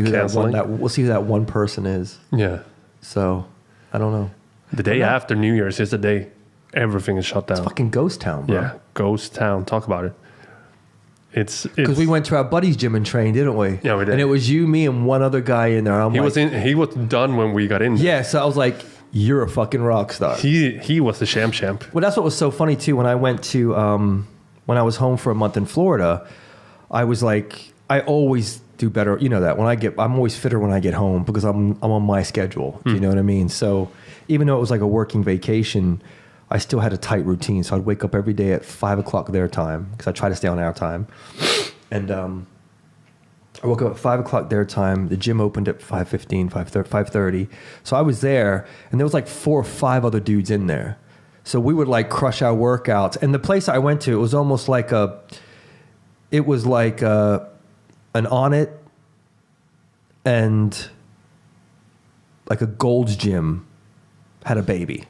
see who that one person is.
Yeah.
So I don't know.
The day after New Year's is the day everything is shut down.
It's fucking ghost town, bro.
Yeah, ghost town. Talk about it. It's
because we went to our buddy's gym and trained, didn't we?
Yeah, we did.
And it was you, me, and one other guy in there.
He was done when we got in.
Yeah, so I was like, "You're a fucking rock star."
He was the champ.
Well, that's what was so funny too. When I went to when I was home for a month in Florida, I was like, I always do better. You know that I'm always fitter when I get home because I'm on my schedule. Do you know what I mean? So even though it was like a working vacation, I still had a tight routine. So I'd wake up every day at 5 o'clock their time because I try to stay on our time. And I woke up at 5 o'clock their time. The gym opened at 5:15, 5:30. So I was there, and there was like 4 or 5 other dudes in there. So we would like crush our workouts. And the place I went to, it was almost like an Onnit and like a Gold's Gym had a baby.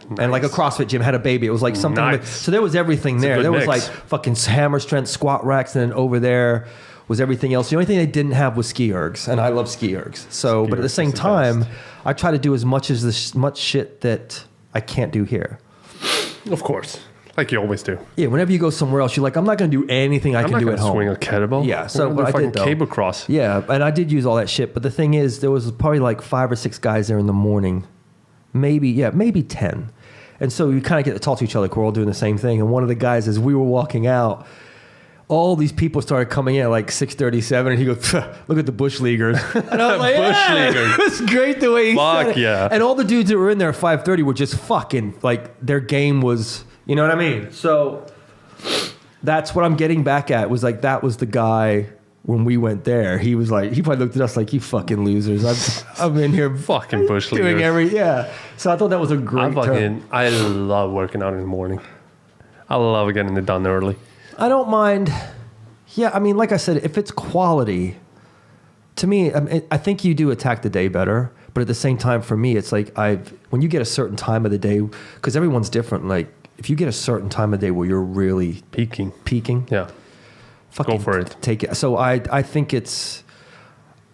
Nice. And like a CrossFit gym had a baby. It was like something.
Nice.
So there was everything there. There was like fucking hammer strength squat racks, and then over there was everything else. The only thing they didn't have was ski ergs, and I love ski ergs. So, but at the same time, I try to do as much shit that I can't do here.
Of course, like you always do.
Yeah, whenever you go somewhere else, you're like, I'm not going to do anything I can do at home.
Swing a kettlebell.
Yeah, so what I did though,
cable cross.
Yeah, and I did use all that shit. But the thing is, there was probably like 5 or 6 guys there in the morning, maybe 10. And so we kind of get to talk to each other. We're all doing the same thing. And one of the guys, as we were walking out, all these people started coming in at like 6:37, and he goes, "Look at the bush leaguers." And I was like, "Bush leaguers." It was great the way he said it.
Yeah.
And all the dudes that were in there at 5:30 were just fucking like their game was, you know what I mean? So that's what I'm getting back at. Was like that was the guy when we went there. He was like, he probably looked at us like, "You fucking losers! I'm in here
fucking bush
doing
leaguers."
So I thought that was a great term.
I love working out in the morning. I love getting it done early.
I don't mind. Yeah, I mean, like I said, if it's quality, to me, I think you do attack the day better. But at the same time, for me, it's like when you get a certain time of the day, because everyone's different. Like if you get a certain time of day where you're really peaking,
yeah,
fucking
go for it.
Take it. So I think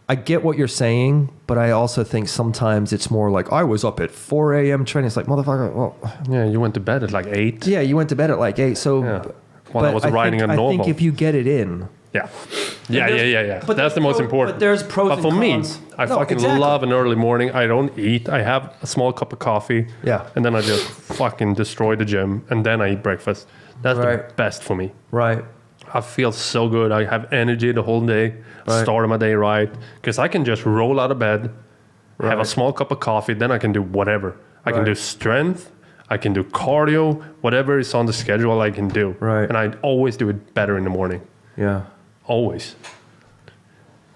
I get what you're saying, but I also think sometimes it's more like I was up at 4 a.m. training. It's like, motherfucker, well,
yeah, you went to bed at like 8.
Yeah, you went to bed at like 8. So.
Yeah. While I was riding a normal.
I think if you get it in.
Yeah. But that's the most important.
But there's pros and cons.
For me, I love an early morning. I don't eat. I have a small cup of coffee.
Yeah.
And then I just fucking destroy the gym. And then I eat breakfast. That's the best for me.
Right.
I feel so good. I have energy the whole day. Start my day right. Because I can just roll out of bed, have a small cup of coffee. Then I can do whatever. I can do strength. I can do cardio, whatever is on the schedule I can do.
Right.
And I always do it better in the morning.
Yeah.
Always.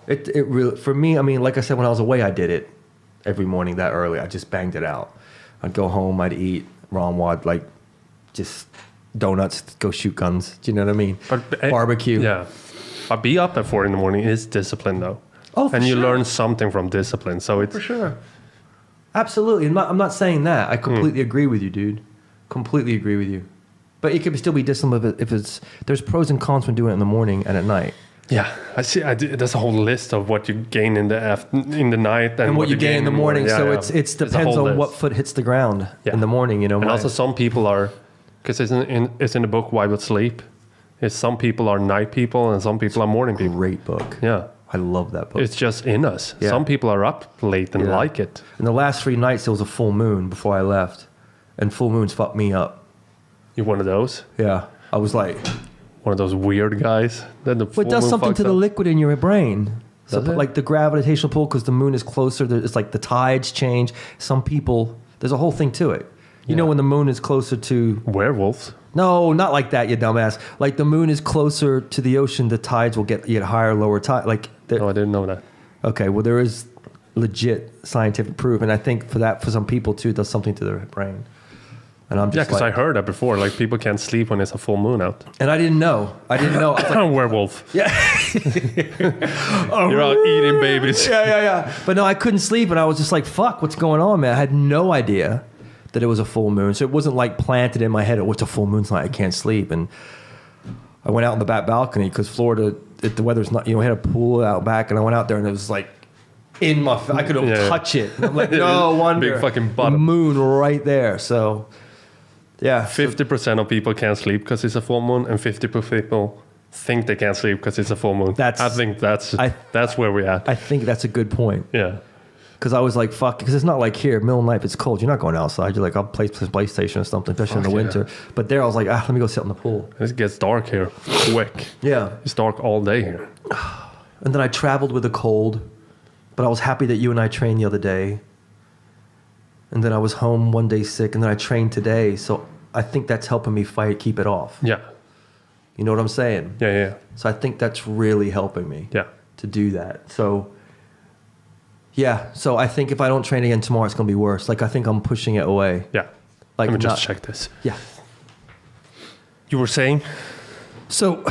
It really, for me, I mean, like I said, when I was away, I did it every morning that early. I just banged it out. I'd go home, I'd eat Ron Wad, like just donuts, go shoot guns. Do you know what I mean? Barbecue.
Yeah. But be up at 4 a.m. is discipline, though.
Oh, for
and you
sure.
learn something from discipline. So it's
For sure. Absolutely. I'm not saying that. I completely agree with you, dude. Completely agree with you. But it could still be discipline if it's, there's pros and cons when doing it in the morning and at night.
Yeah, I see. There's a whole list of what you gain in the night
And what you gain in the morning.
Yeah,
so
yeah.
it depends on what foot hits the ground in the morning, you know.
And also some people are, because it's in the book Why Would Sleep, is some people are night people and some people are morning people.
Great book.
Yeah.
I love that book.
It's just in us.
Yeah.
Some people are up late and like it.
And the last 3 nights, there was a full moon before I left. And full moons fucked me up.
You're one of those?
Yeah. I was like...
One of those weird guys? Then the
But it does something to the liquid in your brain. So
Does it?
like the gravitational pull, because the moon is closer. It's like the tides change. Some people... There's a whole thing to it. You know when the moon is closer to...
Werewolves?
No, not like that, you dumbass. Like the moon is closer to the ocean, the tides will get higher, lower tide. Like...
No, I didn't know that.
Okay, well, there is legit scientific proof. And I think for some people, too, it does something to their brain. And I'm just
because I heard that before. Like, people can't sleep when it's a full moon out.
And I didn't know. I was like,
werewolf.
yeah.
You're out eating babies.
Yeah. But no, I couldn't sleep. And I was just like, fuck, what's going on, man? I had no idea that it was a full moon. So it wasn't like planted in my head, oh, it's a full moon tonight, I can't sleep. And I went out on the back balcony because Florida, the weather's not, we had a pool out back. And I went out there and it was like, in my face. I could touch it. And I'm like, no wonder.
Big fucking bottom.
The moon right there. So, yeah.
50% of people can't sleep because it's a full moon, and 50% of people think they can't sleep because it's a full moon. I think that's where we're at.
I think that's a good point.
Yeah.
Because I was like, fuck, because it's not like here, middle of the night, if it's cold, you're not going outside. You're like, I'll play PlayStation or something, especially in the winter. But there I was like, let me go sit in the pool.
It gets dark here quick.
Yeah.
It's dark all day here.
And then I traveled with a cold. But I was happy that you and I trained the other day. And then I was home one day sick, and then I trained today. So I think that's helping me keep it off.
Yeah.
You know what I'm saying?
Yeah.
So I think that's really helping me to do that. So, yeah. So I think if I don't train again tomorrow, it's going to be worse. Like, I think I'm pushing it away.
Yeah.
Like,
Let me just check this.
Yeah.
You were saying?
So...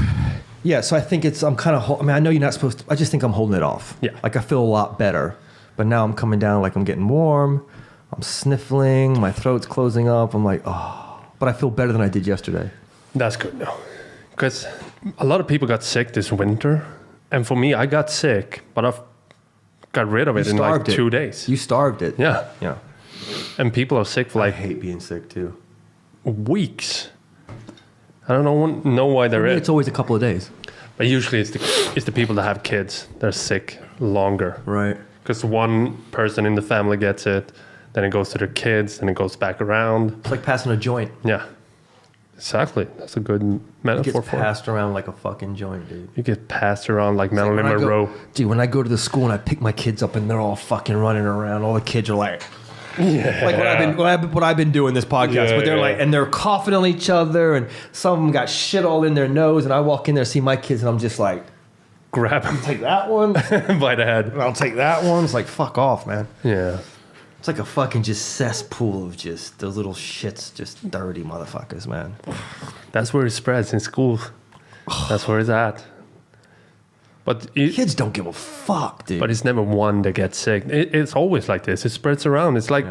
Yeah, so I think I'm kind of, I know you're not supposed to, I just think I'm holding it off.
Yeah.
Like I feel a lot better. But now I'm coming down like I'm getting warm. I'm sniffling. My throat's closing up. I'm like, oh. But I feel better than I did yesterday.
That's good now. Because a lot of people got sick this winter. And for me, I got sick, but I've got rid of it in like 2 days.
You starved it.
Yeah.
Yeah.
And people are sick for like...
I hate being sick too.
Weeks. I don't know why they're
It's always a couple of days.
But usually it's the people that have kids. They're sick longer.
Right.
Because one person in the family gets it, then it goes to their kids, then it goes back around.
It's like passing a joint.
Yeah. Exactly. That's a good metaphor for it.
It gets passed around like a fucking joint, dude.
You get passed around like Marilyn Monroe.
Dude, when I go to the school and I pick my kids up and they're all fucking running around, all the kids are like... Yeah. Like what I've been doing this podcast, but they're like, and they're coughing on each other, and some of them got shit all in their nose, and I walk in there, see my kids, and I'm just like,
grab them,
take that one
by the head,
and I'll take that one. It's like, fuck off, man.
Yeah,
it's like a fucking just cesspool of just those little shits, just dirty motherfuckers, man.
That's where it spreads in school. That's where it's at. But
kids don't give a fuck, dude.
But it's never one that gets sick. It's always like this. It spreads around. It's like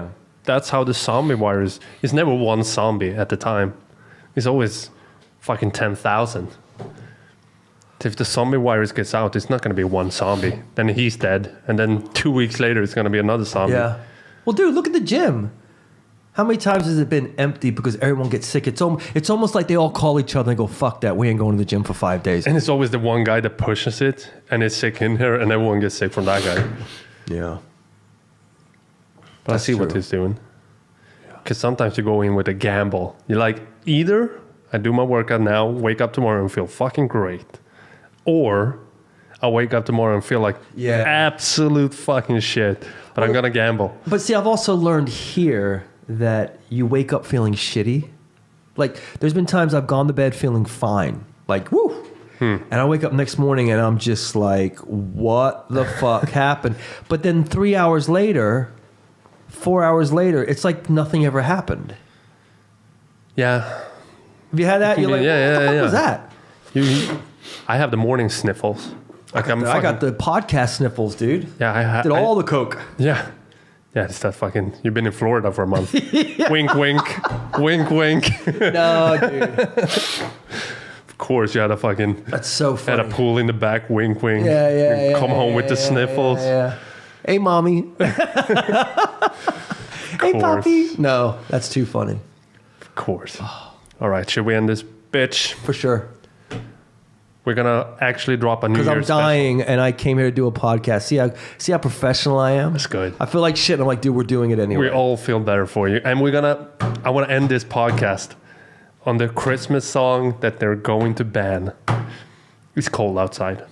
that's how the zombie virus. It's never one zombie at the time. It's always fucking 10,000. If the zombie virus gets out, it's not going to be one zombie. Then he's dead, and then 2 weeks later, it's going to be another zombie.
Yeah. Well, dude, look at the gym. How many times has it been empty because everyone gets sick? It's almost like they all call each other and go, fuck that, we ain't going to the gym for 5 days.
And it's always the one guy that pushes it and is sick in here, and everyone gets sick from that guy.
Yeah.
But I see what he's doing. Because sometimes you go in with a gamble. You're like, either I do my workout now, wake up tomorrow and feel fucking great, or I wake up tomorrow and feel like absolute fucking shit, but I'm going to gamble.
But see, I've also learned here that you wake up feeling shitty. Like, there's been times I've gone to bed feeling fine. Like, woo! And I wake up next morning and I'm just like, what the fuck happened? But then 3 hours later, 4 hours later, it's like nothing ever happened.
Yeah.
Have you had that? You're like, what the fuck was that?
I have the morning sniffles. Like
I got the podcast sniffles, dude.
Yeah,
Did all the coke.
Yeah. Yeah, it's that fucking... You've been in Florida for a month. Wink, wink. Wink, wink.
No, dude.
Of course, you had a fucking...
That's so funny.
Had a pool in the back. Wink, wink.
Yeah.
Come home with the sniffles.
Yeah. Hey, mommy. Hey, Poppy. No, that's too funny.
Of course. All right, should we end this bitch?
For sure.
We're gonna actually drop a New Year's
Because I'm dying and I came here to do a podcast. See how professional I am?
That's good.
I feel like shit. I'm like, dude, we're doing it anyway.
We all feel better for you. And I want to end this podcast on the Christmas song that they're going to ban. It's Cold Outside.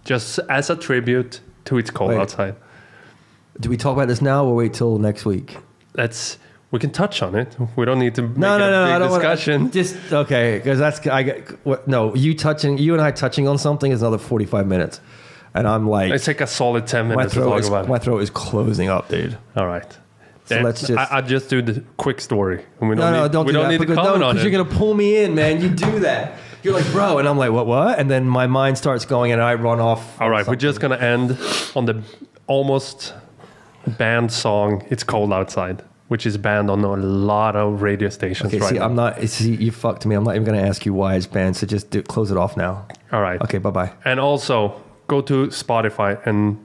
Just as a tribute to It's Cold Outside.
Do we talk about this now or wait till next week?
We can touch on it. We don't need to make
No,
a big discussion.
Just okay, because you and I touching on something is another 45 minutes, and I'm like,
It's like a solid 10 minutes to talk about it.
My throat is closing up, dude.
All right.
So let's just.
I just do the quick story. And we don't
don't do that
need to
because
comment on it.
you're gonna pull me in, man. You do that. You're like, bro, and I'm like, what? And then my mind starts going, and I run off.
All right, we're just gonna end on the almost banned song "It's Cold Outside," which is banned on a lot of radio stations
You fucked me. I'm not even going to ask you why it's banned, so just close it off now.
All right.
Okay, bye-bye.
And also, go to Spotify and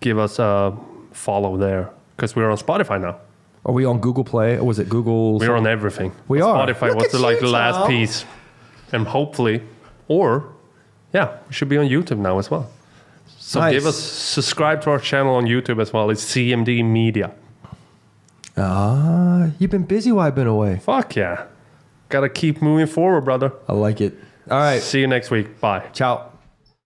give us a follow there, because we're on Spotify now.
Are we on Google Play, or was it Google?
We're on everything.
We are.
Spotify was the last piece. And hopefully, we should be on YouTube now as well. So
Nice.
subscribe to our channel on YouTube as well. It's CMD Media.
You've been busy while I've been away.
Fuck yeah. Gotta keep moving forward, brother.
I like it. All right.
See you next week. Bye.
Ciao.